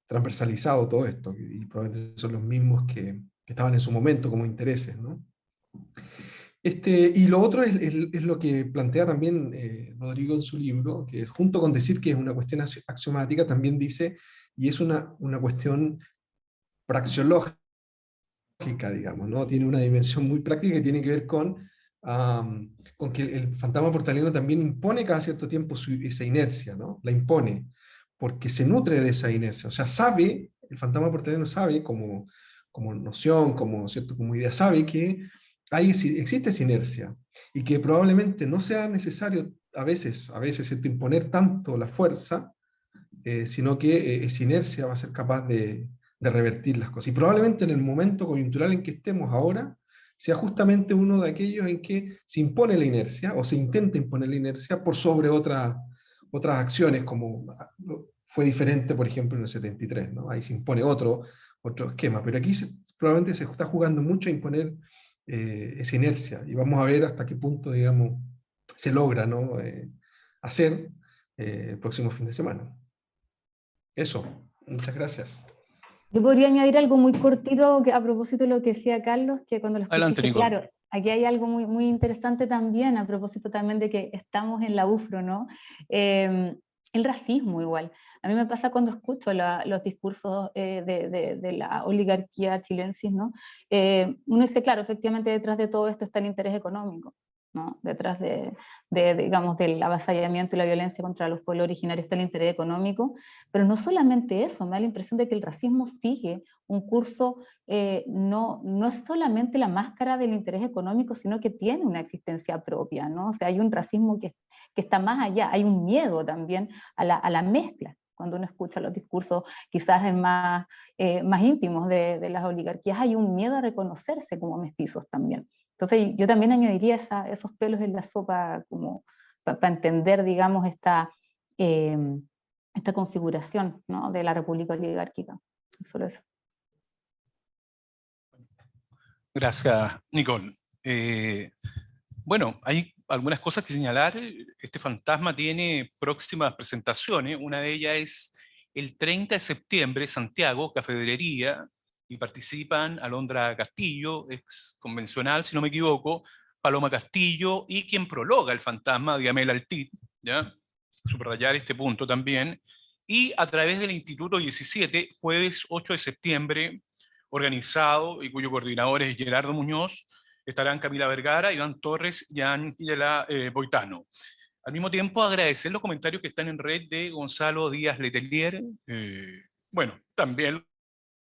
transversalizado todo esto, y probablemente son los mismos que estaban en su momento como intereses, ¿no? Y lo otro es lo que plantea también Rodrigo en su libro, que junto con decir que es una cuestión axiomática, también dice, y es una cuestión praxeológica, digamos, ¿no? Tiene una dimensión muy práctica que tiene que ver con que el fantasma portaliano también impone cada cierto tiempo esa inercia, ¿no? La impone, porque se nutre de esa inercia. O sea, el fantasma portaliano sabe, como noción, ¿cierto? Como idea, sabe que existe esa inercia, y que probablemente no sea necesario a veces, ¿cierto? Imponer tanto la fuerza, sino que esa inercia va a ser capaz de revertir las cosas. Y probablemente en el momento coyuntural en que estemos ahora, sea justamente uno de aquellos en que se impone la inercia, o se intenta imponer la inercia por sobre otras acciones, como fue diferente, por ejemplo, en el 73, ¿no? Ahí se impone otro esquema, pero aquí probablemente se está jugando mucho a imponer esa inercia, y vamos a ver hasta qué punto, digamos, se logra, ¿no? Hacer el próximo fin de semana. Eso, muchas gracias. Yo podría añadir algo muy cortito a propósito de lo que decía Carlos, que cuando lo Adelante, escuché, Nicole. claro, aquí hay algo muy, muy interesante también, a propósito también de que estamos en la UFRO, ¿no? El racismo igual. A mí me pasa cuando escucho los discursos de la oligarquía chilensis, ¿no? Uno dice, claro, efectivamente detrás de todo esto está el interés económico, ¿no? Detrás digamos, del avasallamiento y la violencia contra los pueblos originarios está el interés económico, pero no solamente eso, me da la impresión de que el racismo sigue un curso, no es solamente la máscara del interés económico, sino que tiene una existencia propia, ¿no? O sea, hay un racismo que está más allá, hay un miedo también a la mezcla. Cuando uno escucha los discursos quizás más íntimos de las oligarquías, hay un miedo a reconocerse como mestizos también. Entonces yo también añadiría esos pelos en la sopa como para entender, digamos, esta configuración, ¿no? De la república oligárquica. Solo eso. Gracias, Nicole. Bueno, hay algunas cosas que señalar. Este fantasma tiene próximas presentaciones. Una de ellas es el 30 de septiembre, Santiago, Cafetería, y participan Alondra Castillo, ex convencional, si no me equivoco, Paloma Castillo, y quien prologa el fantasma, Diamel Altit, ¿ya? Subrayar este punto también. Y a través del Instituto 17, jueves 8 de septiembre, organizado y cuyo coordinador es Gerardo Muñoz, estarán Camila Vergara, Iván Torres y Ángela Boitano. Al mismo tiempo, agradecer los comentarios que están en red de Gonzalo Díaz Letelier, bueno, también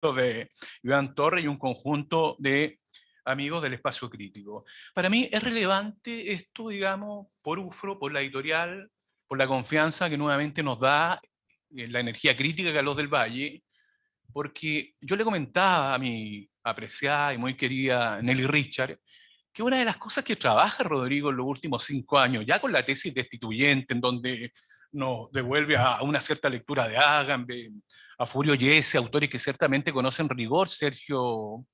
los de Iván Torres y un conjunto de amigos del Espacio Crítico. Para mí es relevante esto, digamos, por UFRO, por la editorial, por la confianza que nuevamente nos da la energía crítica Carlos del Valle, porque yo le comentaba a mi apreciada y muy querida Nelly Richard que una de las cosas que trabaja Rodrigo en los últimos 5 años, ya con la tesis destituyente, en donde nos devuelve a una cierta lectura de Agamben, a Furio Yese, autores que ciertamente conocen rigor, Sergio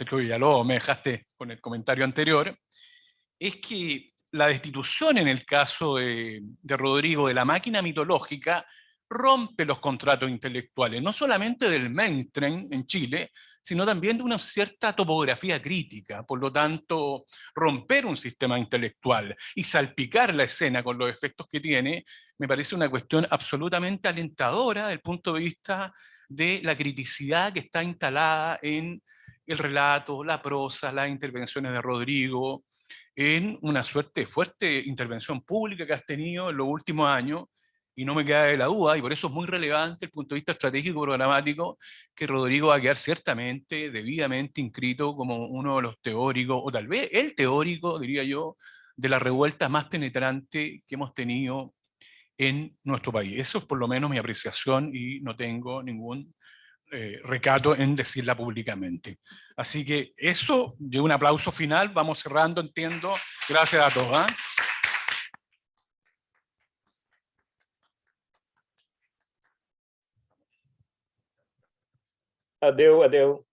Villalobos, me dejaste con el comentario anterior, es que la destitución en el caso de Rodrigo de la máquina mitológica rompe los contratos intelectuales, no solamente del mainstream en Chile, sino también de una cierta topografía crítica. Por lo tanto, romper un sistema intelectual y salpicar la escena con los efectos que tiene, me parece una cuestión absolutamente alentadora desde el punto de vista de la criticidad que está instalada en el relato, la prosa, las intervenciones de Rodrigo, en una suerte de fuerte intervención pública que has tenido en los últimos años, y no me queda de la duda, y por eso es muy relevante el punto de vista estratégico programático, que Rodrigo va a quedar ciertamente, debidamente inscrito como uno de los teóricos, o tal vez el teórico, diría yo, de la revuelta más penetrante que hemos tenido en nuestro país. Eso es por lo menos mi apreciación y no tengo ningún recato en decirla públicamente. Así que eso, de un aplauso final, vamos cerrando, entiendo. Gracias a todos. Adeu, adeu.